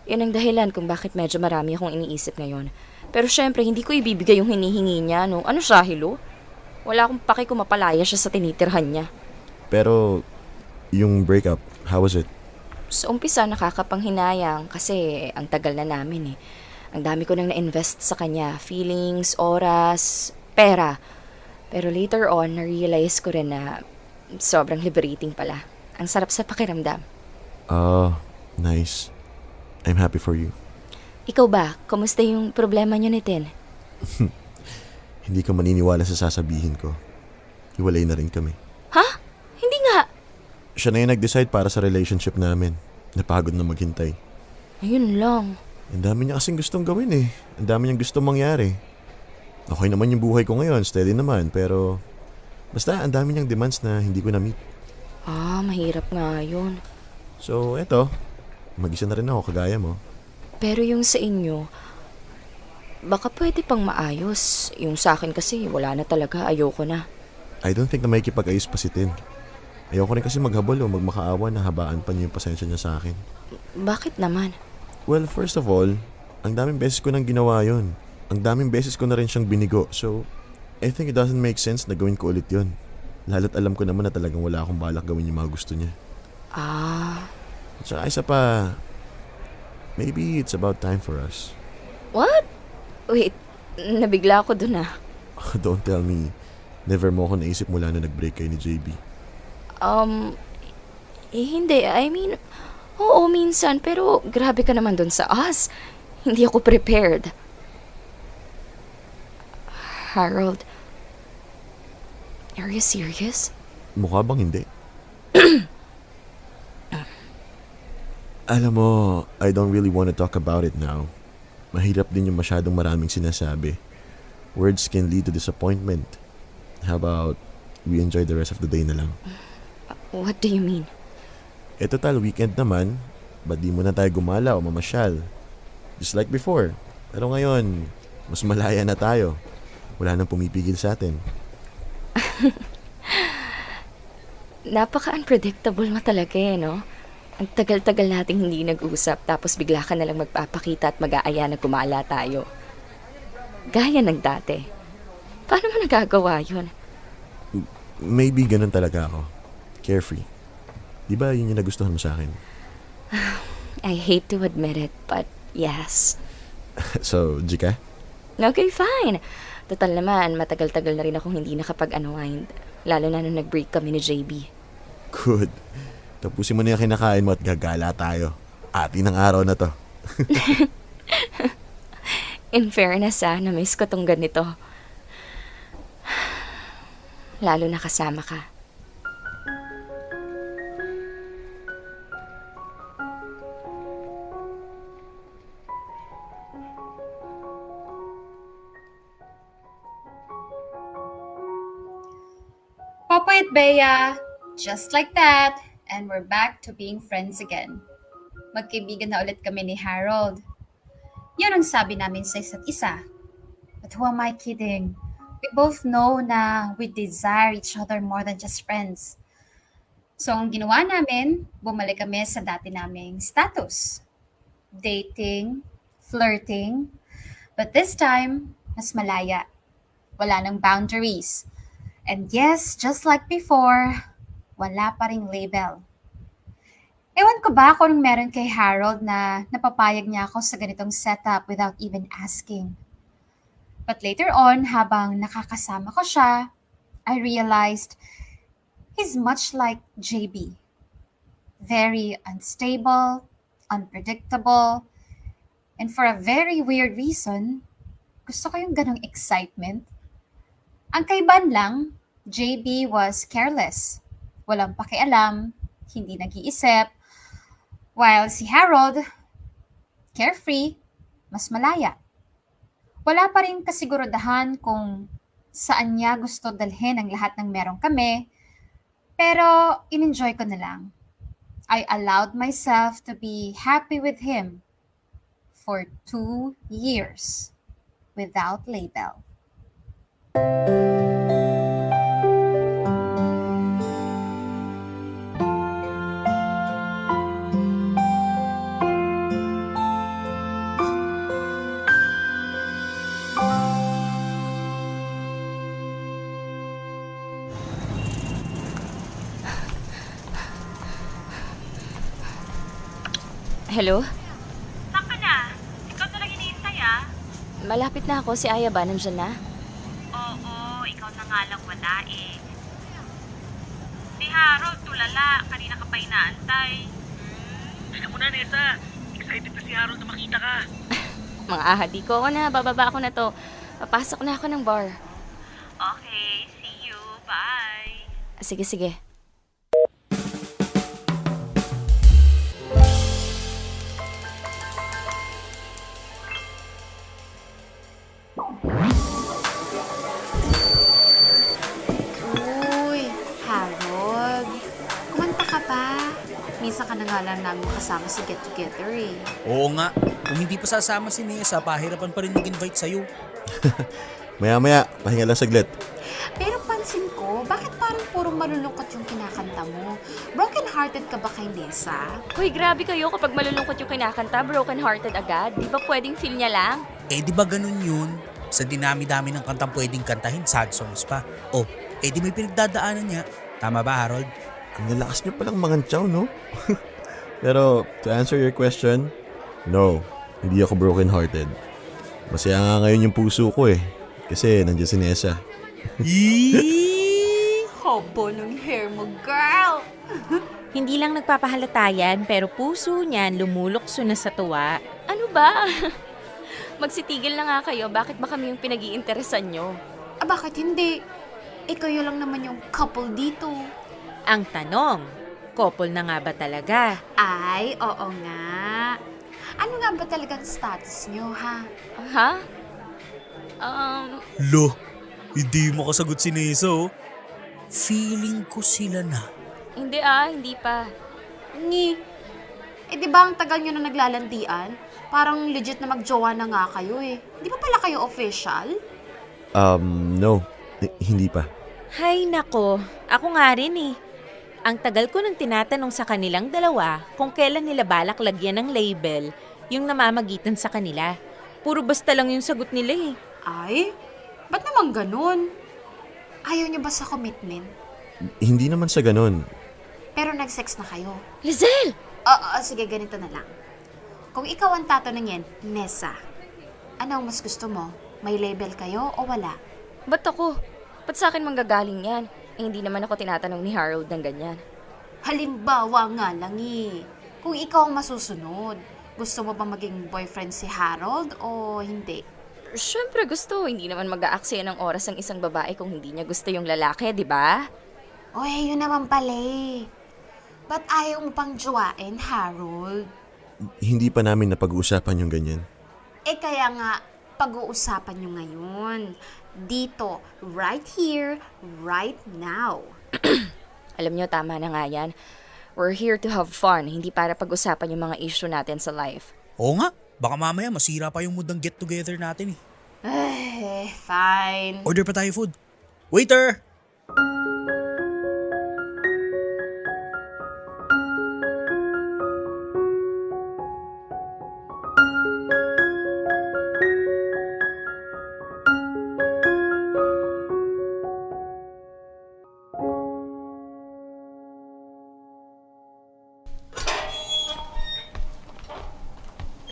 yun ang dahilan kung bakit medyo marami akong iniisip ngayon. Pero syempre, hindi ko ibibigay yung hinihingi niya, no? Ano siya, hilo? Wala akong paki kung mapalaya siya sa tinitirhan niya. Pero, yung breakup, how was it? Sa umpisa, nakakapanghinayang kasi ang tagal na namin eh. Ang dami ko nang na-invest sa kanya. Feelings, oras, pera. Pero later on, na-realize ko rin na Sobrang liberating pala. Ang sarap sa pakiramdam. Oh, nice. I'm happy for you. Ikaw ba, kumusta yung problema niyo ni Tin? Hindi ka maniniwala sa sasabihin ko. Hiwalay na rin kami. Ha? Hindi nga. Siya na yung nag-decide para sa relationship namin. Napagod na maghintay. Ayun lang. Ang dami niya kasing gustong gawin eh. Ang dami niyang gustong mangyari. Okay naman yung buhay ko ngayon, steady naman, pero basta ang dami niyang demands na hindi ko na-meet. Mahirap nga yun. So, eto, mag-isa na rin ako kagaya mo. Pero yung sa inyo, baka pwede pang maayos. Yung sa akin kasi, wala na talaga. Ayoko na. I don't think na may kipag-ayos pa si Tin. Ayoko rin kasi maghabol o magmakaawa na habaan pa niya yung pasensya niya sa akin. Bakit naman? Well, first of all, ang daming beses ko nang ginawa yun. Ang daming beses ko na rin siyang binigo. So, I think it doesn't make sense na gawin ko ulit yun. Lalo't alam ko naman na talagang wala akong balak gawin yung mga gusto niya. At saka isa pa, maybe it's about time for us. What? Wait, nabigla ako dun ah. Don't tell me, never mo ako naisip mula na nag-break kayo ni JB. Hindi. I mean, oo minsan, pero grabe ka naman dun sa us. Hindi ako prepared. Harold, are you serious? Mukha bang hindi? Alam mo, I don't really want to talk about it now. Mahirap din yung masyadong maraming sinasabi. Words can lead to disappointment. How about we enjoy the rest of the day na lang? What do you mean? Total weekend naman, ba't di muna tayo gumala o mamasyal? Just like before. Pero ngayon, mas malaya na tayo. Wala nang pumipigil sa atin. Napaka-unpredictable mo talaga no? Ang tagal-tagal nating hindi nag-usap tapos bigla ka nalang magpapakita at mag-aaya na gumala tayo. Gaya ng dati. Paano mo nagagawa yun? Maybe ganun talaga ako. Carefree. Di ba yun yung nagustuhan mo sa akin? I hate to admit it, but yes. So, Jika? Okay, fine. Total naman, matagal-tagal na rin akong hindi nakapag-unwind. Lalo na nung nag-break kami ni JB. Good. Tapusin mo na yung kinakain mo at gagala tayo. Atin ang araw na to. In fairness na-miss ko tong ganito. Lalo na kasama ka. Popoy at Bea, just like that, and we're back to being friends again. Magkaibigan na ulit kami ni Harold. Yun ang sabi namin sa isa't isa. But who am I kidding? We both know na we desire each other more than just friends. So ang ginawa namin, bumalik kami sa dati naming status. Dating, flirting, but this time, mas malaya. Wala nang boundaries. And yes, just like before, wala pa ring label. Ewan ko ba kung anong meron kay Harold na napapayag niya ako sa ganitong setup without even asking. But later on, habang nakakasama ko siya, I realized he's much like JB. Very unstable, unpredictable, and for a very weird reason, gusto ko yung ganong excitement. Ang kaibahan lang, JB was careless. Walang pakialam, hindi nag-iisip. While si Harold, carefree, mas malaya. Wala pa rin kasiguradahan kung saan niya gusto dalhin ang lahat ng meron kami, pero in-enjoy ko na lang. I allowed myself to be happy with him for 2 years without label. Hello? Saan ka na? Ikaw talaga iniintay Malapit na ako. Si Aya ba? Nandyan na? Oo, ikaw na nga lang wala eh. Di kanina ka pa inaantay. Teka muna, Nessa. Excited na si Harold na makita ka. Mga ahadi ko, ako na, bababa ako na to. Papasok na ako ng bar. Okay, see you. Bye. Sige, sige. Uy, Harold. Kumanta ka pa. Minsan ka na nga lang namin kasama sa get-together eh. Oo nga, kung hindi pa sasama si Nessa, pahirapan pa rin mag-invite sa'yo. Maya-maya, pahinga lang saglit. Pero pansin ko, bakit parang puro malulungkot yung kinakanta mo? Broken-hearted ka ba kay Nessa? Uy, grabe kayo kapag malulungkot yung kinakanta, broken-hearted agad. Di ba pwedeng feel niya lang? Eh di ba ganun yun? Sa dinami-dami ng kantang pwedeng kantahin, sad songs pa. Oh, eh di may pinagdadaanan niya. Tama ba, Harold? Ang lalakas niyo palang mangantsaw, no? Pero, to answer your question, no, hindi ako broken-hearted. Masaya nga ngayon yung puso ko eh. Kasi nandiyan si Nessa. Hobo ng hair mo, girl! Hindi lang nagpapahalata yan, pero puso niyan lumulukso na sa tuwa. Ano ba? Magsitigil na nga kayo, bakit ba kami yung pinag-iinteresan nyo? Ah, bakit hindi? Eh, kayo lang naman yung couple dito. Ang tanong, couple na nga ba talaga? Ay, oo nga. Ano nga ba talagang status nyo, ha? Ha? Lo, hindi mo kasagot si Nessa, oh. Feeling ko sila na. Hindi pa. Ni. Eh, di ba ang tagal nyo na naglalandian? Parang legit na magjowa na nga kayo eh. Di ba pala kayo official? No, hindi pa. Hay nako, ako nga rin eh. Ang tagal ko nang tinatanong sa kanilang dalawa kung kailan nila balak lagyan ng label yung namamagitan sa kanila. Puro basta lang yung sagot nila eh. Ay, ba't naman ganun? Ayaw nyo ba sa commitment? Hindi naman sa ganun. Pero nag-sex na kayo. Lizelle! Sige, ganito na lang. Kung ikaw ang tatanungin, Nessa, ano ang mas gusto mo? May label kayo o wala? Ba't ako? Ba't sa akin manggagaling yan? Eh, hindi naman ako tinatanong ni Harold ng ganyan. Halimbawa nga lang eh. Kung ikaw ang masusunod, gusto mo ba maging boyfriend si Harold o hindi? Siyempre gusto, hindi naman mag-aaksaya ng oras ang isang babae kung hindi niya gusto yung lalaki, di ba? Oy, yun naman pala eh. Ba't ayaw mo pang jowain, Harold? Hindi pa namin napag-uusapan yung ganyan. Eh kaya nga, pag-uusapan nyo ngayon. Dito, right here, right now. Alam niyo, tama na nga yan. We're here to have fun, hindi para pag-usapan yung mga issue natin sa life. Oo nga, baka mamaya masira pa yung mood ng get-together natin eh. Fine. Order pa tayo food. Waiter!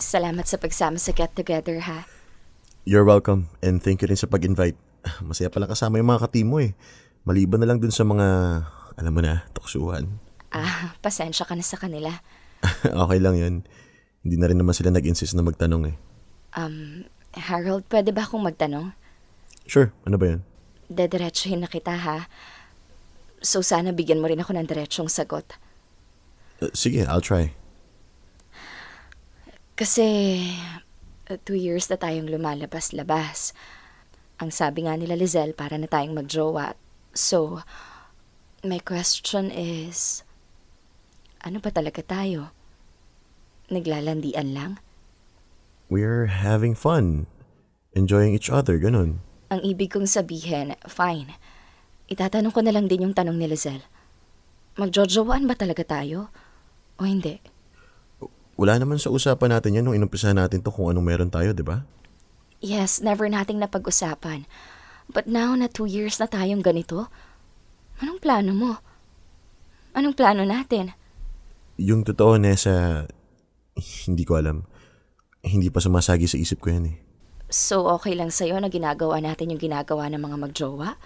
Salamat sa pagsama sa get-together, ha? You're welcome and thank you rin sa pag-invite. Masaya pala kasama yung mga ka-team mo eh. Maliban na lang dun sa mga, alam mo na, tuksuhan. Pasensya ka na sa kanila. Okay lang yun. Hindi na rin naman sila nag-insist na magtanong eh. Harold, pwede ba akong magtanong? Sure, ano ba yun? Dediretsuhin na kita, ha? So sana bigyan mo rin ako ng diretsyong sagot. Sige, I'll try. Kasi 2 years na tayong lumalabas-labas. Ang sabi nga nila, Lizelle, para na tayong magjowa. So, my question is, ano ba talaga tayo? Naglalandian lang? We're having fun. Enjoying each other, ganun. Ang ibig kong sabihin, fine. Itatanong ko na lang din yung tanong ni Lizelle. Magjojowaan ba talaga tayo? O hindi? Wala naman sa usapan natin yan nung inumpisahan natin to kung anong meron tayo, di ba? Yes, never nating napag-usapan. But now na 2 years na tayong ganito, anong plano mo? Anong plano natin? Yung totoo, Nessa, hindi ko alam. Hindi pa sumasagi sa isip ko yan eh. So okay lang sa'yo na ginagawa natin yung ginagawa ng mga magjowa?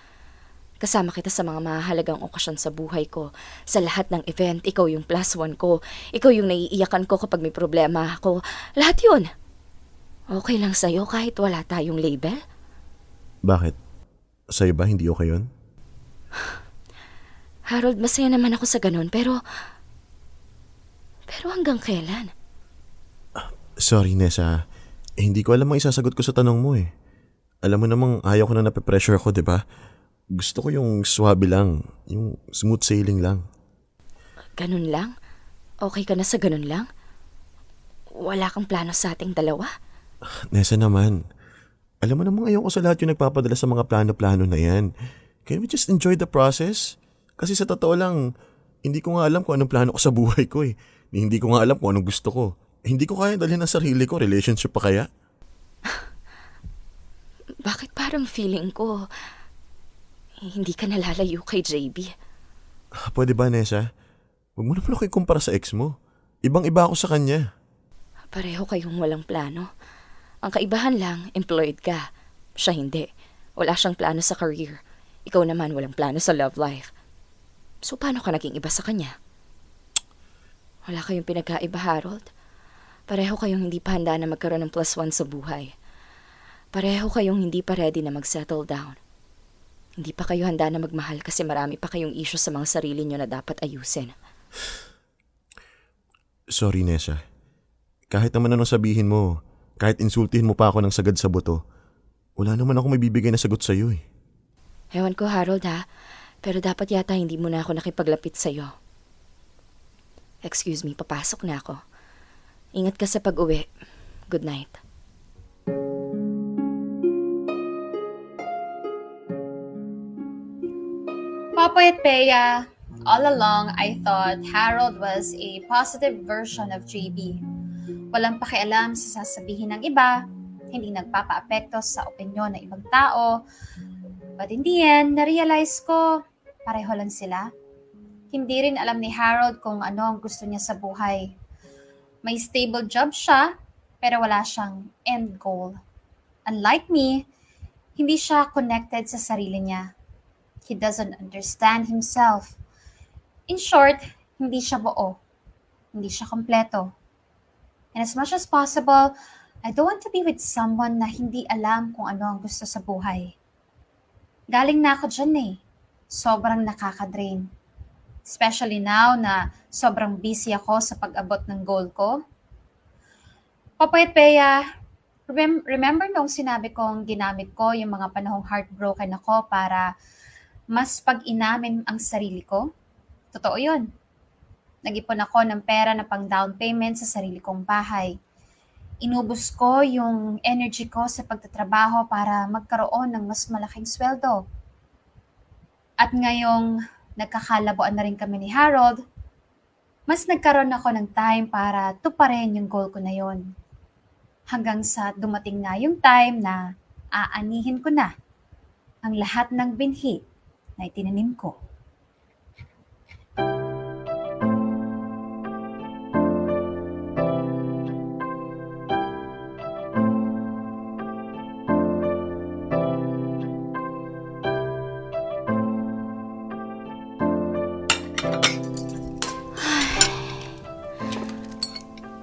Kasama kita sa mga mahalagang okasyon sa buhay ko. Sa lahat ng event, ikaw yung +1 ko. Ikaw yung naiiyakan ko kapag may problema ako. Lahat yun. Okay lang sa'yo kahit wala tayong label? Bakit? Sa'yo ba hindi okay yun? Harold, masaya naman ako sa ganun, pero hanggang kailan? Sorry, Nessa. Hindi ko alam ang isasagot ko sa tanong mo eh. Alam mo namang ayaw ko na nape-pressure ako, di ba? Gusto ko yung swabe lang. Yung smooth sailing lang. Ganun lang? Okay ka na sa ganun lang? Wala kang plano sa ating dalawa? Nessa naman. Alam mo namang ayaw ko sa lahat yung nagpapadala sa mga plano-plano na yan. Can we just enjoy the process? Kasi sa totoo lang, hindi ko nga alam kung anong plano ko sa buhay ko eh. Hindi ko nga alam kung anong gusto ko. Hindi ko kaya dalhin ang sarili ko. Relationship pa kaya? Bakit parang feeling ko hindi ka nalalayo kay JB? Pwede ba, Nessa? Huwag mo naman ako ikumpara sa ex mo. Ibang-iba ako sa kanya. Pareho kayong walang plano. Ang kaibahan lang, employed ka. Siya hindi. Wala siyang plano sa career. Ikaw naman walang plano sa love life. So paano ka naging iba sa kanya? Wala kayong pinagkaiba, Harold. Pareho kayong hindi pa handa na magkaroon ng +1 sa buhay. Pareho kayong hindi pa ready na mag-settle down. Hindi pa kayo handa na magmahal kasi marami pa kayong issue sa mga sarili nyo na dapat ayusin. Sorry, Nessa. Kahit naman anong sabihin mo, kahit insultihin mo pa ako ng sagad sa buto, wala naman ako may bibigay na sagot sa'yo eh. Ewan ko, Harold ha, pero dapat yata hindi mo na ako nakipaglapit sa'yo. Excuse me, papasok na ako. Ingat ka sa pag-uwi. Good night. Popoy at Bea, all along I thought Harold was a positive version of JB. Walang pakialam sa sasabihin ng iba, hindi nagpapaapekto sa opinyon ng ibang tao. But in the end, na-realize ko, pareho lang sila. Hindi rin alam ni Harold kung ano ang gusto niya sa buhay. May stable job siya, pero wala siyang end goal. Unlike me, hindi siya connected sa sarili niya. He doesn't understand himself. In short, hindi siya buo. Hindi siya kompleto. And as much as possible, I don't want to be with someone na hindi alam kung ano ang gusto sa buhay. Galing na ako dyan eh. Sobrang nakaka-drain. Especially now na sobrang busy ako sa pag-abot ng goal ko. Popoy at Bea, remember nung sinabi kong ginamit ko yung mga panahong heartbroken ako para mas pag-inamin ang sarili ko? Totoo yun. Nag-ipon ako ng pera na pang down payment sa sarili kong bahay. Inubos ko yung energy ko sa pagtatrabaho para magkaroon ng mas malaking sweldo. At ngayong nagkakalabuan na rin kami ni Harold, mas nagkaroon ako ng time para tuparin yung goal ko na yon. Hanggang sa dumating na yung time na aanihin ko na ang lahat ng binhi na itinanim ko.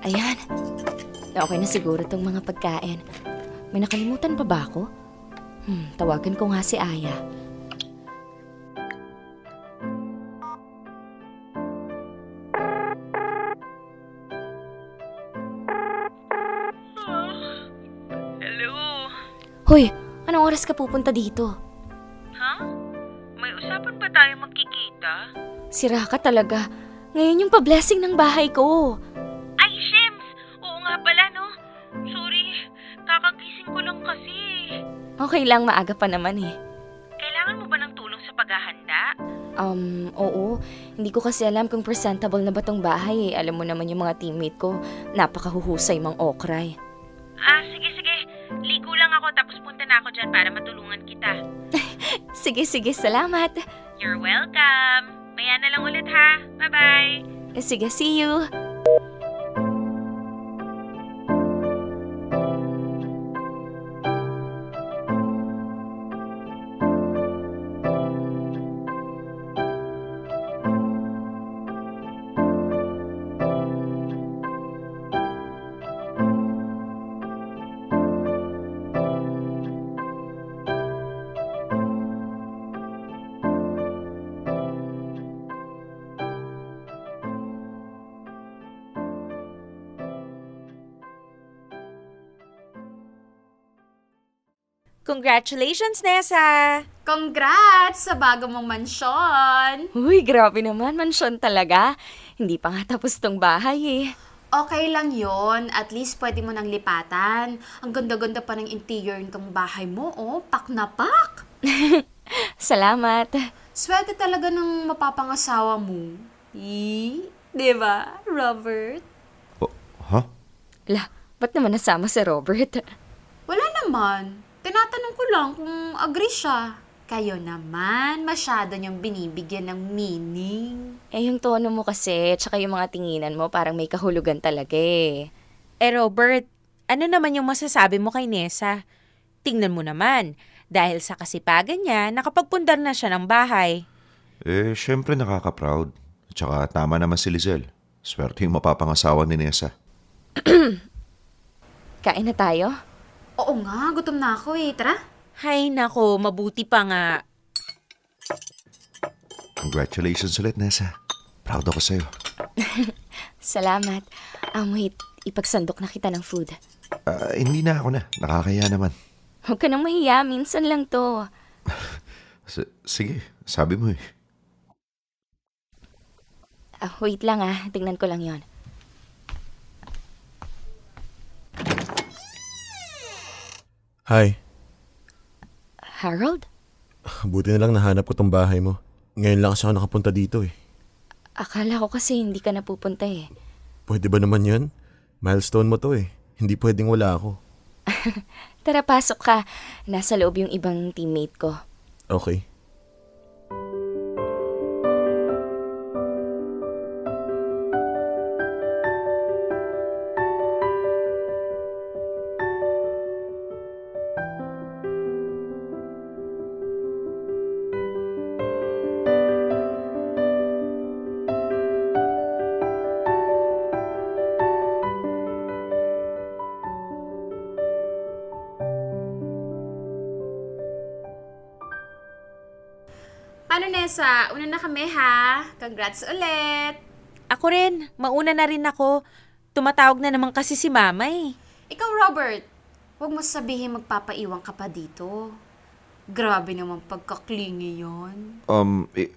Ayan. Okay na siguro tong mga pagkain. May nakalimutan pa ba ako? Tawagan ko nga si Aya. Hello? Hoy, anong oras ka pupunta dito? Ha? May usapan ba tayo magkikita? Sira ka talaga. Ngayon yung pa-blessing ng bahay ko. Ay, Shems! Oo nga pala, no? Sorry, kakagising ko lang kasi. Okay lang, maaga pa naman eh. Kailangan mo ba ng tulong sa paghahanda? Oo. Hindi ko kasi alam kung presentable na ba tong bahay eh. Alam mo naman yung mga teammate ko, napakahuhusay mang okray. Sige. Ligo lang ako tapos punta na ako dyan para matulungan kita. Sige, salamat. You're welcome. Maya na lang ulit ha. Bye-bye. Sige, see you. Congratulations, Nessa! Congrats sa bago mong mansyon! Uy, grabe naman, mansyon talaga. Hindi pa nga tapos tong bahay eh. Okay lang yon. At least pwede mo nang lipatan. Ang ganda-ganda pa ng interior nitong bahay mo, oh. Pak na pak! Salamat. Swerte talaga ng mapapangasawa mo. Diba, Robert? Ha? Lah, ba't naman nasama si Robert? Wala naman. Tinatanong ko lang kung agree siya. Kayo naman, masyado niyong binibigyan ng meaning. Eh, yung tono mo kasi, tsaka yung mga tinginan mo, parang may kahulugan talaga eh. Robert, ano naman yung masasabi mo kay Nessa? Tingnan mo naman, dahil sa kasipagan niya, nakapagpundar na siya ng bahay. Syempre nakaka-proud. At saka tama naman si Lizelle. Swerte yung mapapangasawa ni Nessa. Kain na tayo? Oo nga, gutom na ako eh. Tara. Hay nako, mabuti pa nga. Congratulations ulit, Nessa. Proud ako sa'yo. Salamat. Wait, ipagsandok na kita ng food. Hindi na ako na. Nakakaya naman. Huwag ka nang mahiya, minsan lang to. Sige, sabi mo eh. Wait lang tingnan ko lang yon. Hi. Harold? Buti na lang nahanap ko tong bahay mo. Ngayon lang kasi ako nakapunta dito eh. Akala ko kasi hindi ka napupunta eh. Pwede ba naman yun? Milestone mo to eh. Hindi pwedeng wala ako. Tara, pasok ka. Nasa loob yung ibang teammate ko. Okay. Ano, Nessa? Una na kami, ha? Congrats ulit! Ako rin, mauna na rin ako. Tumatawag na naman kasi si Mama eh. Ikaw, Robert, huwag mo sabihin magpapaiwan ka pa dito. Grabe naman pagkaklingi yon.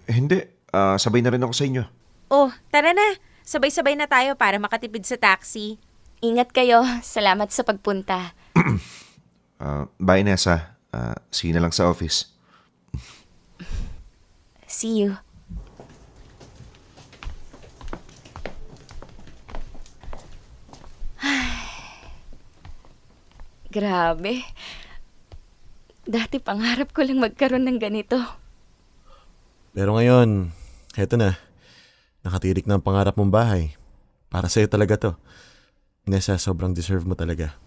Hindi. Sabay na rin ako sa inyo. Oh, tara na. Sabay-sabay na tayo para makatipid sa taxi. Ingat kayo. Salamat sa pagpunta. Bye, Nessa. See you na lang sa office. See you. Grabe. Dati pangarap ko lang magkaroon ng ganito. Pero ngayon, heto na. Nakatirik na ang pangarap mong bahay. Para sa'yo talaga to. Nessa, sobrang deserve mo talaga.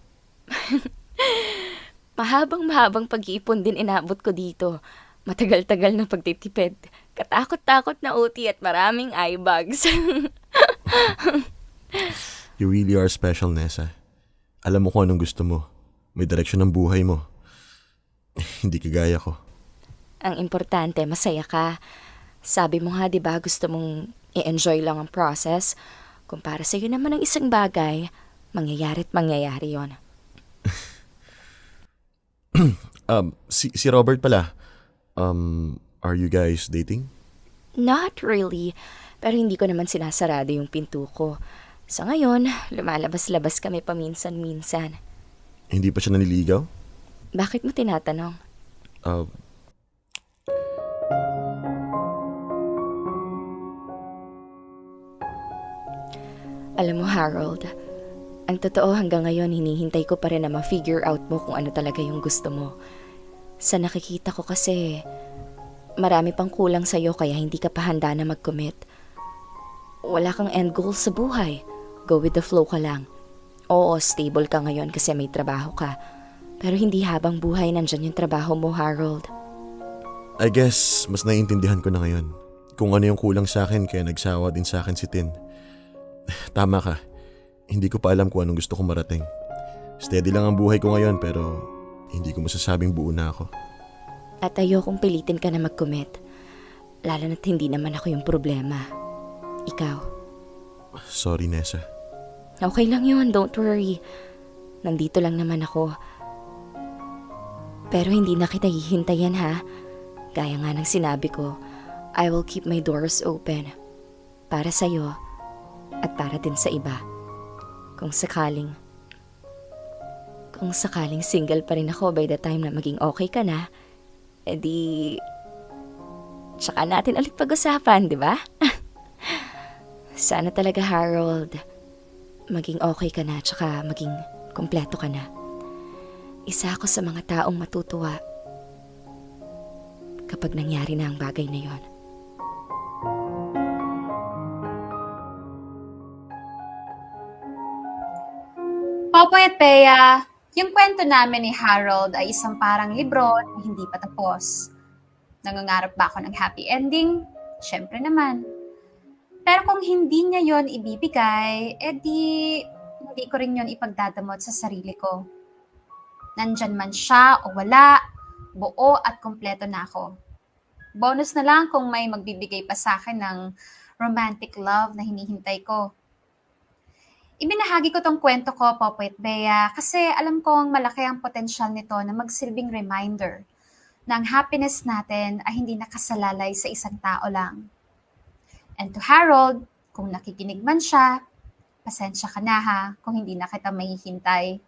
Mahabang pag-iipon din inabot ko dito. Matagal-tagal na pagtitipid. Katakot-takot na OT at maraming eye bags. You really are special, Nessa. Alam mo kung anong gusto mo. May direksyon ng buhay mo. Hindi kagaya ko. Ang importante, masaya ka. Sabi mo nga, di ba, gusto mong i-enjoy lang ang process. Kung para sa'yo naman ang isang bagay, mangyayari't mangyayari yon. Si Robert pala. Are you guys dating? Not really. Pero hindi ko naman sinasarado yung pinto ko. Sa ngayon, lumalabas-labas kami paminsan-minsan. Hindi pa siya naniligaw? Bakit mo tinatanong? Alam mo, Harold, ang totoo hanggang ngayon hinihintay ko pa rin na ma-figure out mo kung ano talaga yung gusto mo. Sa nakikita ko kasi, marami pang kulang sa'yo kaya hindi ka pa handa na mag-commit. Wala kang end goal sa buhay. Go with the flow ka lang. Oo, stable ka ngayon kasi may trabaho ka. Pero hindi habang buhay nandyan yung trabaho mo, Harold. I guess, mas naiintindihan ko na ngayon. Kung ano yung kulang sa akin kaya nagsawa din sa akin si Tin. Tama ka. Hindi ko pa alam kung anong gusto kong marating. Steady lang ang buhay ko ngayon pero hindi ko masasabing buo na ako. At ayokong pilitin ka na mag-commit. Lalo na't hindi naman ako yung problema. Ikaw. Sorry, Nessa. Okay lang yun, don't worry. Nandito lang naman ako. Pero hindi na kita hihintayin ha. Gaya nga ng sinabi ko, I will keep my doors open. Para sa'yo at para din sa iba. Kung sakaling single pa rin ako by the time na maging okay ka na, edi tsaka natin ulit pag-usapan, di ba? Sana talaga, Harold, maging okay ka na tsaka maging kompleto ka na. Isa ako sa mga taong matutuwa kapag nangyari na ang bagay na yon. Popoy at Bea, yung kwento namin ni Harold ay isang parang libro na hindi pa tapos. Nangangarap ba ako ng happy ending? Siyempre naman. Pero kung hindi niya yon ibibigay, edi hindi ko rin yon ipagdadamot sa sarili ko. Nandyan man siya o wala, buo at kumpleto na ako. Bonus na lang kung may magbibigay pa sa akin ng romantic love na hinihintay ko. Ibinahagi ko tong kwento ko, Popoy at Bea, kasi alam kong malaki ang potensyal nito na magsilbing reminder na ang happiness natin ay hindi nakasalalay sa isang tao lang. And to Harold, kung nakikinig man siya, pasensya ka na ha kung hindi na kita mahihintay.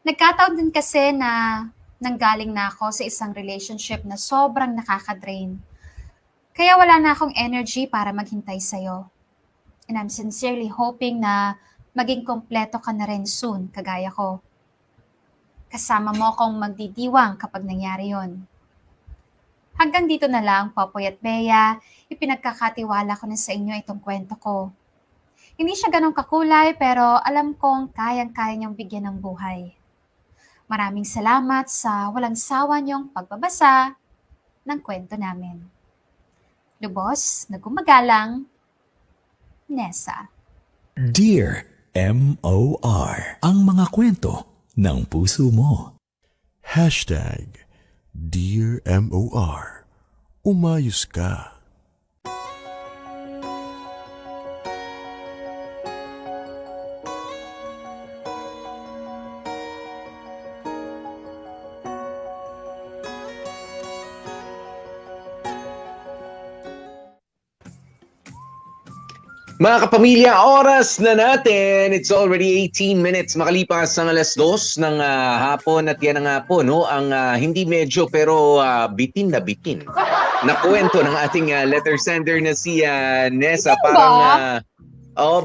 Nagkataon din kasi na nanggaling na ako sa isang relationship na sobrang nakaka-drain. Kaya wala na akong energy para maghintay sa'yo. And I'm sincerely hoping na maging kompleto ka na rin soon, kagaya ko. Kasama mo akong magdidiwang kapag nangyari yon. Hanggang dito na lang, Popoy at Bea, ipinagkakatiwala ko na sa inyo itong kwento ko. Hindi siya ganong kakulay pero alam kong kayang-kaya niyong bigyan ng buhay. Maraming salamat sa walang sawa niyong pagbabasa ng kwento namin. Lubos, nagumagalang, Nessa. Dear M.O.R. Ang mga kwento ng puso mo. Dear M.O.R. Umayos ka. Mga kapamilya, oras na natin. It's already 18 minutes makalipas ang 2:00 ng hapon at yan na nga po, no? Ang hindi medyo pero bitin na bitin na kwento ng ating letter sender na si Nessa. Parang,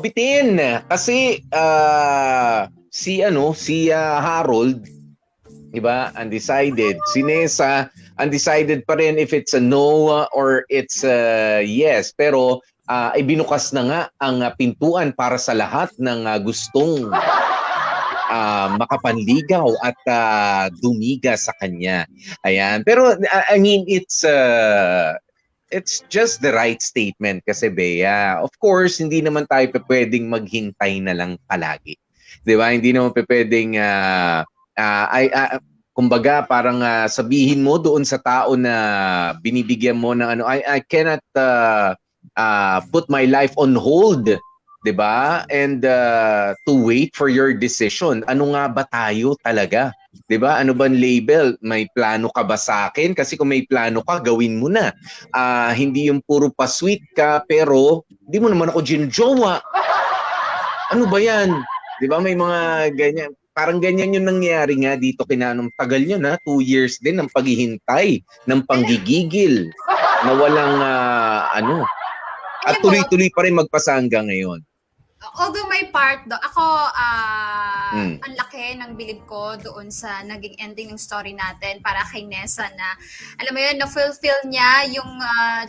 bitin. Kasi si Harold, diba, undecided. Si Nessa, undecided pa rin if it's a no or it's a yes. Pero ibinukas na nga ang pintuan para sa lahat ng gustong makapanligaw at dumiga sa kanya. Ayan. Pero I mean, it's just the right statement kasi, Bea. Of course, hindi naman tayo pwedeng maghintay na lang palagi. 'Di ba? Hindi naman pwedeng kumbaga parang sabihin mo doon sa tao na binibigyan mo ng I cannot put my life on hold, 'di ba? And to wait for your decision. Ano nga ba tayo talaga? 'Di ba? Ano bang label? May plano ka ba sa akin? Kasi kung may plano ka, gawin mo na. Hindi yung puro pa-sweet ka pero hindi mo naman ako ginjowa. Ano ba 'yan? 'Di ba? May mga ganyan. Parang ganyan yung nangyari nga dito kinanong tagal nyo na, 2 years din ng paghihintay, ng panggigigil, na walang at tuloy-tuloy pa rin magpasa hanggang ngayon. Although my part ako, ang laki ng bilib ko doon sa naging ending ng story natin para kay Nessa na, alam mo yun, na-fulfill niya yung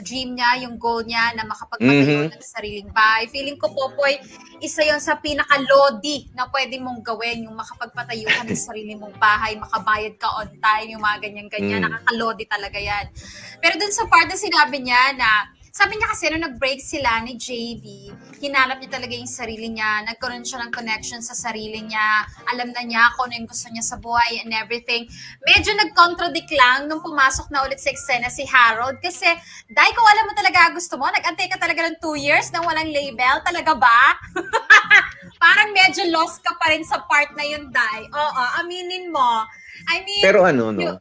dream niya, yung goal niya na makapagpatayo ng sariling bahay. Feeling ko, Popoy, isa yon sa pinaka-lodi na pwede mong gawin, yung makapagpatayo ka ng sarili mong bahay, makabayad ka on time, yung mga ganyan-ganyan, nakaka-lodi talaga yan. Pero doon sa part na sinabi niya na, sabi niya kasi nung nag-break sila ni JD, hinanap niya talaga yung sarili niya, nagkaroon siya ng connection sa sarili niya, alam na niya kung ano yung gusto niya sa buhay and everything. Medyo nag-contradict lang nung pumasok na ulit sa eksena si Harold kasi, dahil kung alam mo talaga gusto mo, nag-antay ka talaga ng 2 years nang walang label, talaga ba? Parang medyo lost ka pa rin sa part na yun, Day. Oo, aminin mo. I mean, Pero ano, no?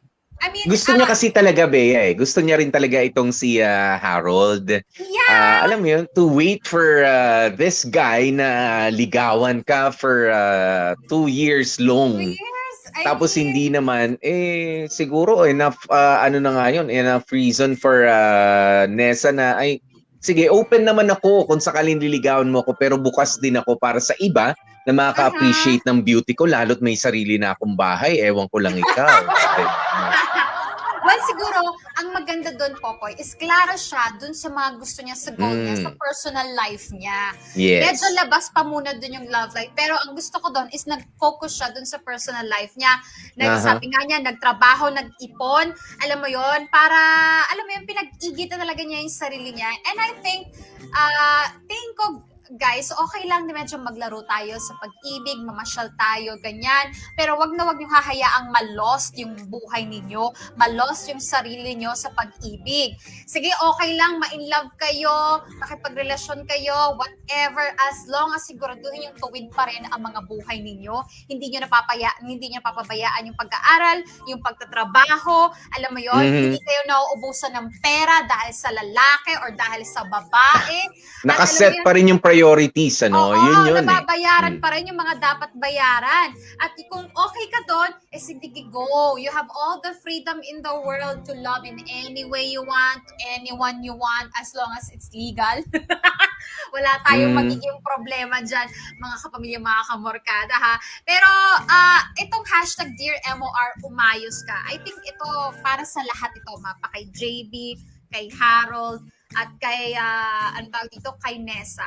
Gusto niya kasi talaga, Bea, eh. Gusto niya rin talaga itong si Harold. Yeah. Alam mo yun, to wait for this guy na ligawan ka for 2 years long. 2 years. Tapos hindi naman, siguro enough, ano na nga yun, enough reason for Nessa na, ay, sige, open naman ako kung sakaling liligawan mo ako, pero bukas din ako para sa iba na makaka-appreciate ng beauty ko, lalo't may sarili na akong bahay, ewan ko lang ikaw. Well, siguro, ang maganda doon, Popoy, is klaro siya doon sa mga gusto niya sa goal niya, sa personal life niya. Yes. Medyo labas pa muna doon yung love life. Pero ang gusto ko doon is nag-focus siya doon sa personal life niya. Sabi nga niya, nagtrabaho, nag-ipon, alam mo yon para, alam mo yun, pinag-igitan talaga niya yung sarili niya. And I think, tingin ko, guys, okay lang na medyo maglaro tayo sa pag-ibig, mamasyal tayo, ganyan. Pero wag na wag niyo hahayaang ma-lost yung buhay ninyo, ma-lost yung sarili niyo sa pag-ibig. Sige, okay lang, ma-in-love kayo, makipagrelasyon kayo, whatever, as long as siguraduhin yung tuwid pa rin ang mga buhay ninyo. Hindi niyo papabayaan yung pag-aaral, yung pagtatrabaho, alam mo yon, hindi kayo nauubusan ng pera dahil sa lalaki or dahil sa babae. Nakaset pa rin yung priorities, ano? Oo, yun nababayaran pa rin yung mga dapat bayaran. At kung okay ka doon, sige, go. You have all the freedom in the world to love in any way you want, anyone you want, as long as it's legal. Wala tayong magiging problema dyan, mga kapamilya, mga kamorkada, ha? Pero, itong hashtag Dear MOR, umayos ka. I think ito, para sa lahat ito, mapa kay JB, kay Harold, at kay, kay Nessa.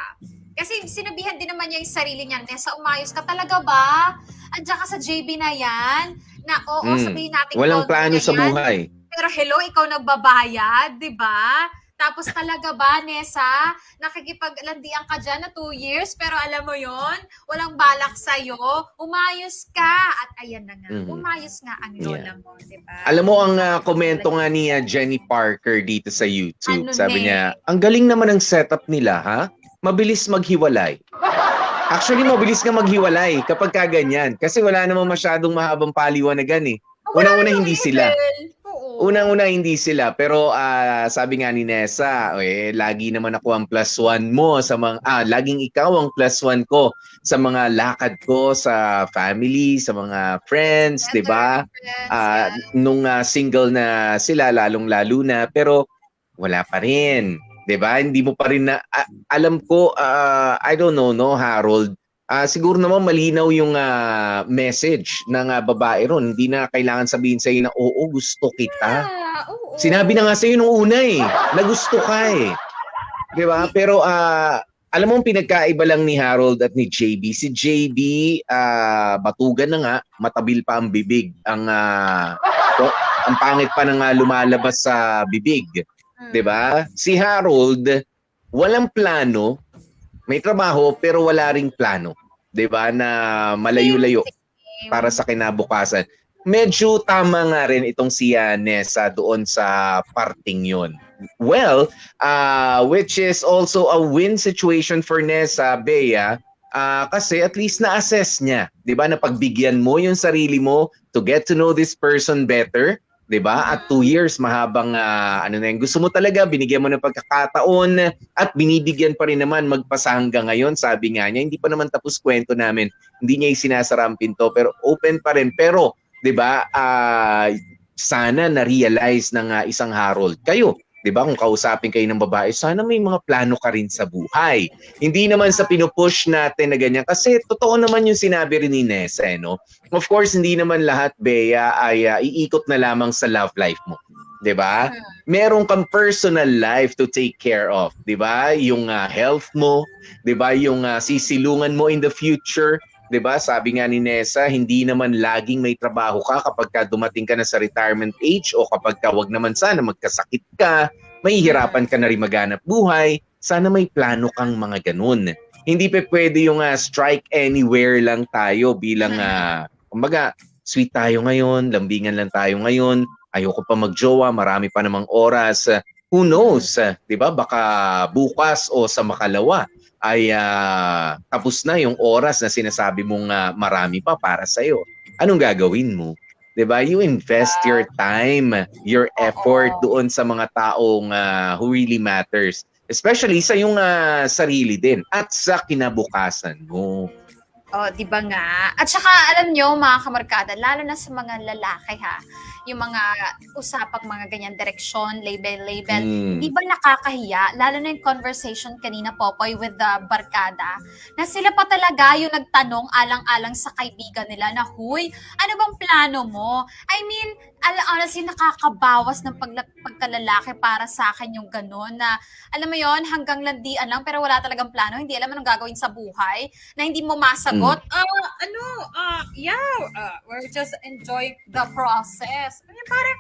Kasi sinabihan din naman niya yung sarili niya, Nessa, umayos ka talaga ba? Andiyan ka sa JB na yan? Na oo, sabihin natin. Walang plano sa buhay. Pero hello, ikaw nagbabayad, di ba? Tapos talaga ba, Nessa, nakikipaglandian ka dyan na 2 years, pero alam mo yon, walang balak sa'yo, umayos ka. At ayan na nga, umayos nga ang lola mo, di ba? Alam mo, ang komento nga ni Jenny Parker dito sa YouTube, sabi niya, ang galing naman ng setup nila, ha? Mabilis maghiwalay. Actually, mabilis nga maghiwalay kapag kaganyan. Kasi wala namang masyadong mahabang paliwanagan eh. Unang-una hindi sila. Unang-una hindi sila. Pero sabi nga ni Nessa, lagi naman ako ang +1 mo sa mga, laging ikaw ang +1 ko sa mga lakad ko sa family, sa mga friends, di ba? Nung single na sila, lalong-lalo na. Pero wala pa rin. 'Di ba? Hindi mo pa rin na alam ko, I don't know, no, Harold. Siguro naman malinaw yung message ng babae ron. Hindi na kailangan sabihin sa iyo na oo, gusto kita. Sinabi na nga sa iyo nung una na gusto ka 'Di ba? Pero alam mo, pinagkaiba lang ni Harold at ni JB. Si JB batugan na nga, matabil pa ang bibig. Ang pangit pa na nga lumalabas sa bibig. 'Di ba? Si Harold, walang plano, may trabaho pero wala ring plano, 'di ba? Na malayo-layo para sa kinabukasan. Medyo tama nga rin itong si Nessa doon sa parting 'yon. Well, which is also a win situation for Nessa, Bea, kasi at least na-assess niya, 'di ba? Na pagbigyan mo yung sarili mo to get to know this person better. 'Di ba? At 2 years, mahabang gusto mo talaga, binigyan mo ng pagkakataon at binibigyan pa rin naman magpasa hanggang ngayon. Sabi nga niya, hindi pa naman tapos kwento namin. Hindi niya isinasara ang pinto, pero open pa rin. Pero, 'di ba? Sana na-realize ng isang Harold kayo. 'Di ba? Kung kausapin kayo ng babae, sana may mga plano ka rin sa buhay. Hindi naman sa pinupush natin na ganyan. Kasi totoo naman yung sinabi rin ni Nessa, no? Of course, hindi naman lahat, Bea, ay iikot na lamang sa love life mo. 'Di ba? Meron kang personal life to take care of, 'di ba? Yung health mo, 'di ba? Yung sisilungan mo in the future, 'di ba? Sabi nga ni Nessa, hindi naman laging may trabaho ka kapag dumating ka na sa retirement age o kapag wag naman sana magkasakit ka, mahihirapan ka na rin maghanap buhay. Sana may plano kang mga ganun. Hindi pa pwede yung strike anywhere lang tayo bilang kumbaga, sweet tayo ngayon, lambingan lang tayo ngayon, ayoko pa magjowa, marami pa namang oras. Who knows? 'Di ba? Baka bukas o sa makalawa ay tapos na yung oras na sinasabi mong marami pa para sa'yo. Anong gagawin mo? 'Di ba? You invest your time, your effort doon sa mga taong who really matters. Especially sa yung sarili din at sa kinabukasan mo. Oh, di ba nga? At saka, alam nyo, mga kamarkada, lalo na sa mga lalaki ha, yung mga usapang mga ganyan, direksyon, label, di ba nakakahiya? Lalo na yung conversation kanina, Popoy, with the barkada, na sila pa talaga yung nagtanong alang-alang sa kaibigan nila na, huy, ano bang plano mo? I mean, honestly, nakakabawas ng pagkalalaki para sa akin yung gano'n na, alam mo yon hanggang landian lang pero wala talagang plano, hindi alam anong gagawin sa buhay, na hindi mo masagot, we're just enjoying the process. I mean, parang,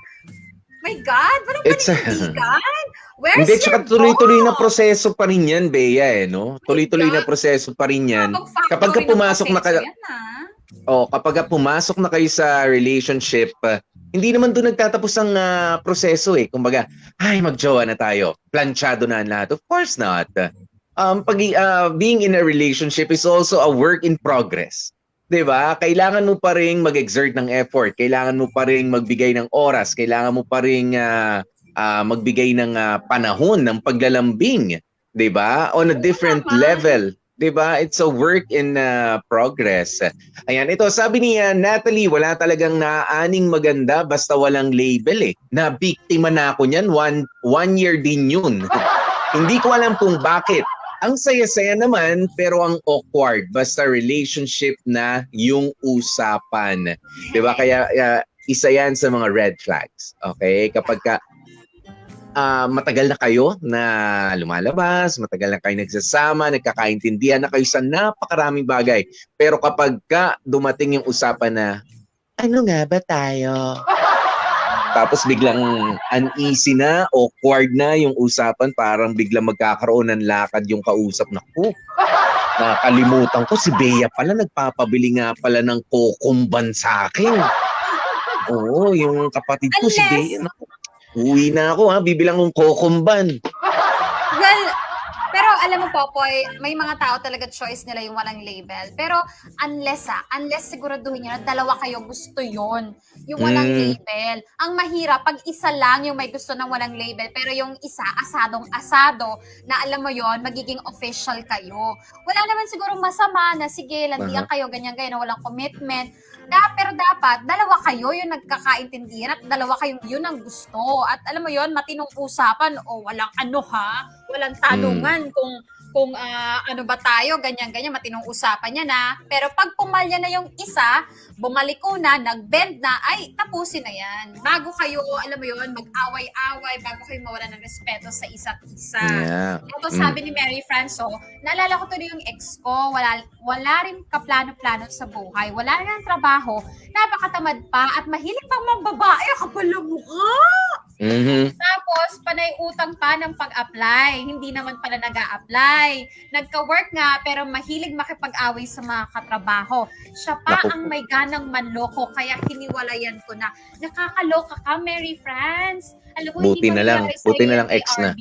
my God, walang panindigan. Where's Hindi, your tsaka tuloy-tuloy na proseso pa rin yan, Bea, no? Tuloy-tuloy na proseso pa rin yan. Kapag ka pumasok na kayo, kapag pumasok na kayo sa relationship, hindi naman doon nagtatapos ang proseso eh. Kumbaga, ay, magjowa na tayo. Planchado na ang lahat. Of course not. Being in a relationship is also a work in progress. 'Di ba? Kailangan mo pa ring mag-exert ng effort. Kailangan mo pa ring magbigay ng oras. Kailangan mo pa ring magbigay ng panahon ng paglalambing. 'Di ba? On a different level. 'Di ba? It's a work in progress. Ayan, ito sabi ni Natalie, wala talagang naaaning maganda basta walang label eh. Nabiktima na ako niyan, one year din yun. Hindi ko alam kung bakit. Ang saya-saya naman pero ang awkward basta relationship na yung usapan. 'Di ba? Kaya isa 'yan sa mga red flags. Okay? Kapag matagal na kayo na lumalabas, matagal na kayo nagsasama, nagkakaintindihan na kayo sa napakaraming bagay. Pero kapag dumating yung usapan na, ano nga ba tayo? Tapos biglang uneasy na, awkward na yung usapan, parang biglang magkakaroon ng lakad yung kausap na, nakalimutan ko, si Bea pala, nagpapabili nga pala ng kokumban sa akin. Oo, yung kapatid ko, si Bea, uwi na ako bibilang kong kokumban. Well, pero alam mo, Popoy, may mga tao talaga choice nila yung walang label. Pero unless siguraduhin nyo na dalawa kayo gusto yon yung walang label. Ang mahirap, pag isa lang yung may gusto ng walang label, pero yung isa, asadong-asado, na alam mo yon magiging official kayo. Wala naman sigurong masama na, sige, landian kayo, ganyan-ganyan, walang commitment. Pero dapat, dalawa kayo yung nagkakaintindihan at dalawa kayong yun ang gusto. At alam mo yon matinong usapan o walang walang tanungan kung ano ba tayo, ganyan-ganyan, matinong usapan niya na. Pero pag pumalya na yung isa, bumaliko na, nag-bend na, ay, tapusin na yan. Bago kayo, alam mo yon mag-away-away, bago kayo mawala ng respeto sa isa't isa. Yeah. Ito sabi ni Mary Franco, naalala ko tuloy yung ex ko, wala rin kaplano-plano sa buhay, wala rin ang trabaho, napakatamad pa at mahilig pang mambabae, kapal na mukha. Tapos, panay utang pa ng pag-apply. Hindi naman pala nag-a-apply. Nagka-work nga, pero mahilig makipag-away sa mga katrabaho. Siya pa ang may ganang manloko, kaya hiniwalayan ko na. Nakakaloka ka, Mary France. Alam mo, Buti na lang ex na.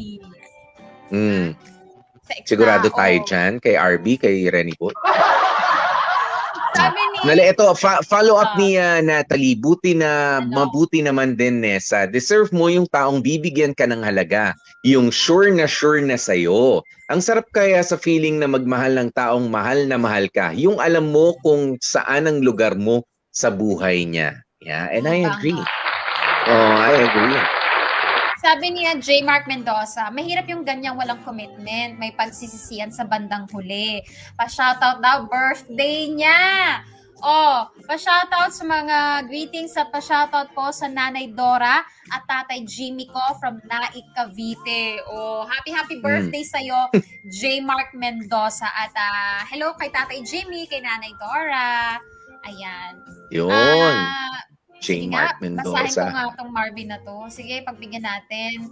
Sigurado tayo dyan, kay RB, kay Renny po. Ito, follow up ni Natalie, mabuti naman din, Nessa. Deserve mo yung taong bibigyan ka ng halaga. Yung sure na sa'yo. Ang sarap kaya sa feeling na magmahal ng taong mahal na mahal ka. Yung alam mo kung saan ang lugar mo sa buhay niya. Yeah, and I agree. I agree. Sabi niya, J. Mark Mendoza, mahirap yung ganyang walang commitment. May pagsisisiyan sa bandang huli. Pa-shoutout daw, birthday niya. Pa-shoutout sa mga greetings at pa-shoutout po sa Nanay Dora at Tatay Jimmy ko from Naik, Cavite. Happy birthday sa'yo, J. Mark Mendoza. At hello kay Tatay Jimmy, kay Nanay Dora. Ayan. Yun. Sige nga, basahin ko nga itong Marvin na to. Sige, pagbigyan natin.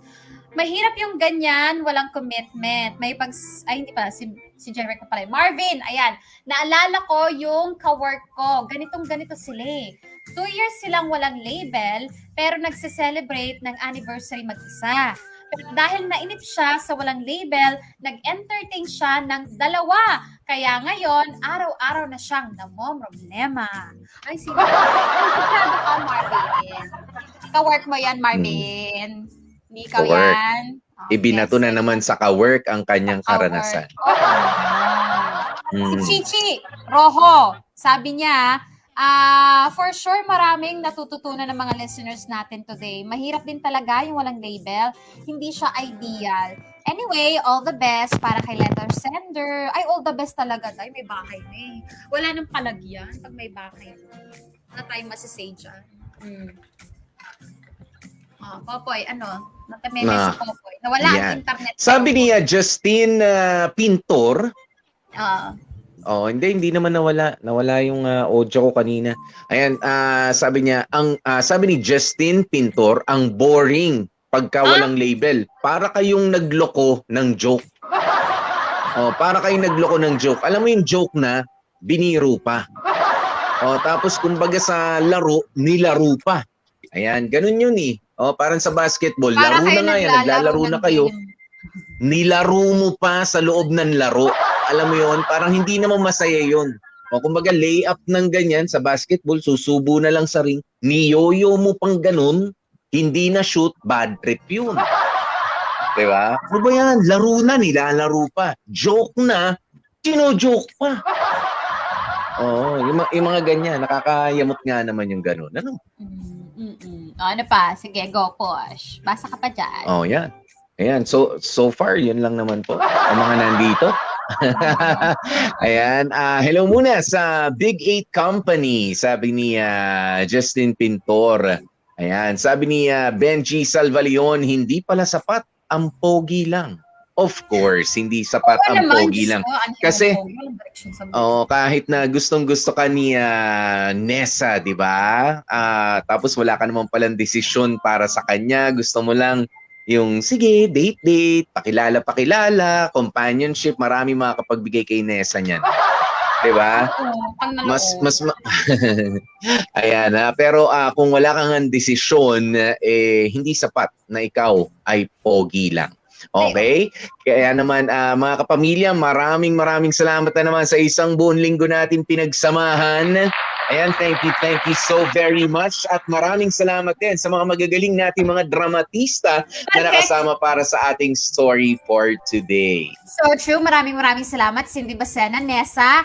Mahirap yung ganyan, walang commitment. Hindi pala, si Jerry ko pala. Marvin, ayan. Naalala ko yung ka-work ko. Ganito sila eh. 2 years silang walang label, pero nagse-celebrate ng anniversary mag-isa. Pero dahil nainip siya sa walang label, nag-entertain siya ng 2. Kaya ngayon, araw-araw na siyang namomroblema. Ay, sigurado ka, Marvin. Ka-work mo yan, Marvin. Hindi ikaw Ka-work. yan. Ibinato na naman sa ka-work ang kanyang karanasan. Si Chichi Rojo, sabi niya, for sure maraming natututunan ng mga listeners natin today. Mahirap din talaga yung walang label. Hindi siya ideal. Anyway, all the best para kay letter sender. Ay, all the best talaga. Dahil may bahay na eh. Wala nang palagyan pag may bahay na. Na tayo masisay dyan. Popoy, ano? Natameme si Popoy. Nawala ang internet. Sabi niya, Justin Pintor, hindi naman nawala. Nawala yung audio ko kanina. Ayan, sabi niya, sabi ni Justin Pintor, ang boring pagka walang label. Para kayong nagloko ng joke. Para kayong nagloko ng joke. Alam mo yung joke na biniro pa. Tapos kumbaga sa laro, nilaro pa. Ayan, ganun yun eh. Parang sa basketball, laro na nga yan, naglalaro na kayo. Nilaro mo pa sa loob ng laro. Alam mo yun, parang hindi naman masaya yun. Kumbaga layup ng ganyan sa basketball, susubo na lang sa ring, niyoyo mo pang ganun, hindi na shoot, bad trip yun. Diba? Ano ba yan? Laro na, nilalaro pa. Joke na, sino-joke pa. Yung mga ganyan, nakakayamot nga naman yung ganun. Ano? Ano pa? Sige, go push. Basa ka pa dyan. Yan. Ayan, so far, yun lang naman po. Ang mga nandito. Ayan, hello muna sa Big 8 Company, sabi ni Justin Pintor. Ayan, sabi ni Benji Salvalion, hindi pala sapat ang pogi lang. Of course, hindi sapat ang pogi lang. Kasi, kahit na gustong-gusto ka ni Nessa, di ba? Tapos wala ka naman palang desisyon para sa kanya. Gusto mo lang yung, sige, date, pakilala, companionship, marami makakapagbigay kay Nessa niyan. Diba? Ayan, pero kung wala kang desisyon, hindi sapat na ikaw ay pogi lang. Okay? Kaya naman, mga kapamilya, maraming salamat na naman sa isang buong linggo natin pinagsamahan. Ayan, thank you so very much. At maraming salamat din sa mga magagaling nating mga dramatista na nakasama para sa ating story for today. So true, maraming salamat. Cindy Bacena, Nessa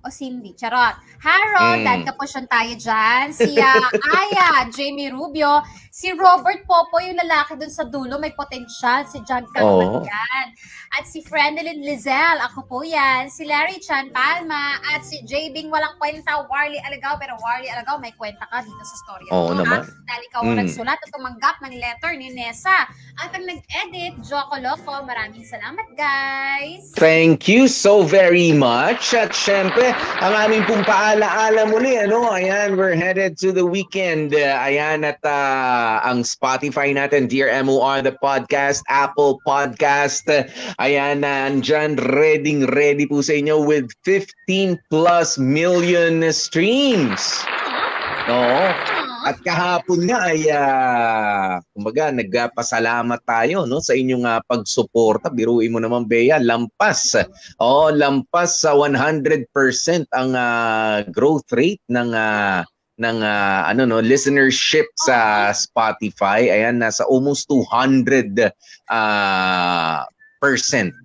o Cindy, charot. Harold, Dan Capuchon tayo dyan. Si Aya, Jamie Rubio, si Robert Popo, yung lalaki dun sa dulo, may potensyal. Si John Calman yan. At si Frenelyn Lizelle, ako po yan. Si Larry Chan Palma. At si J. Bing walang kwenta, Warley Alagaw. Pero Warley Alagaw, may kwenta ka dito sa story. Naman. Dahil ikaw ang nagsulat at tumanggap ng letter ni Nessa. At ang nag-edit, Joko Loco. Maraming salamat, guys. Thank you so very much. At syempre, ang aming pong paalaala muli, ayan, we're headed to the weekend. Ayan, at ang Spotify natin, Dear MOR, the podcast, Apple Podcast, ayan, nandyan, ready po sa inyo with 15 plus million streams. At kahapon nga ay, kumbaga, nagpasalamat tayo sa inyong pagsuporta. Biruin mo naman, Bea, lampas sa 100% ang growth rate ng listenership sa Spotify. Ayan, nasa almost 200%.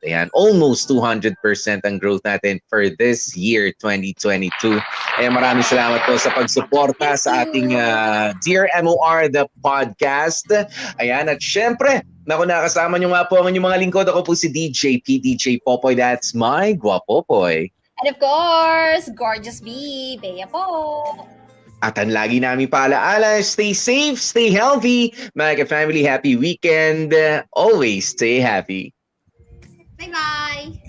Ayan, almost 200% ang growth natin for this year 2022. Ayan, maraming salamat po sa pagsuporta sa ating Dear MOR, the podcast. Ayan, at syempre, nakasama nyo nga po ang inyong mga lingkod. Ako po si DJ Popoy. That's my Guapopoy. And of course, Gorgeous B, Bea po. At ang lagi namin paalaala, stay safe, stay healthy, mga family, happy weekend. Always stay happy. Bye-bye!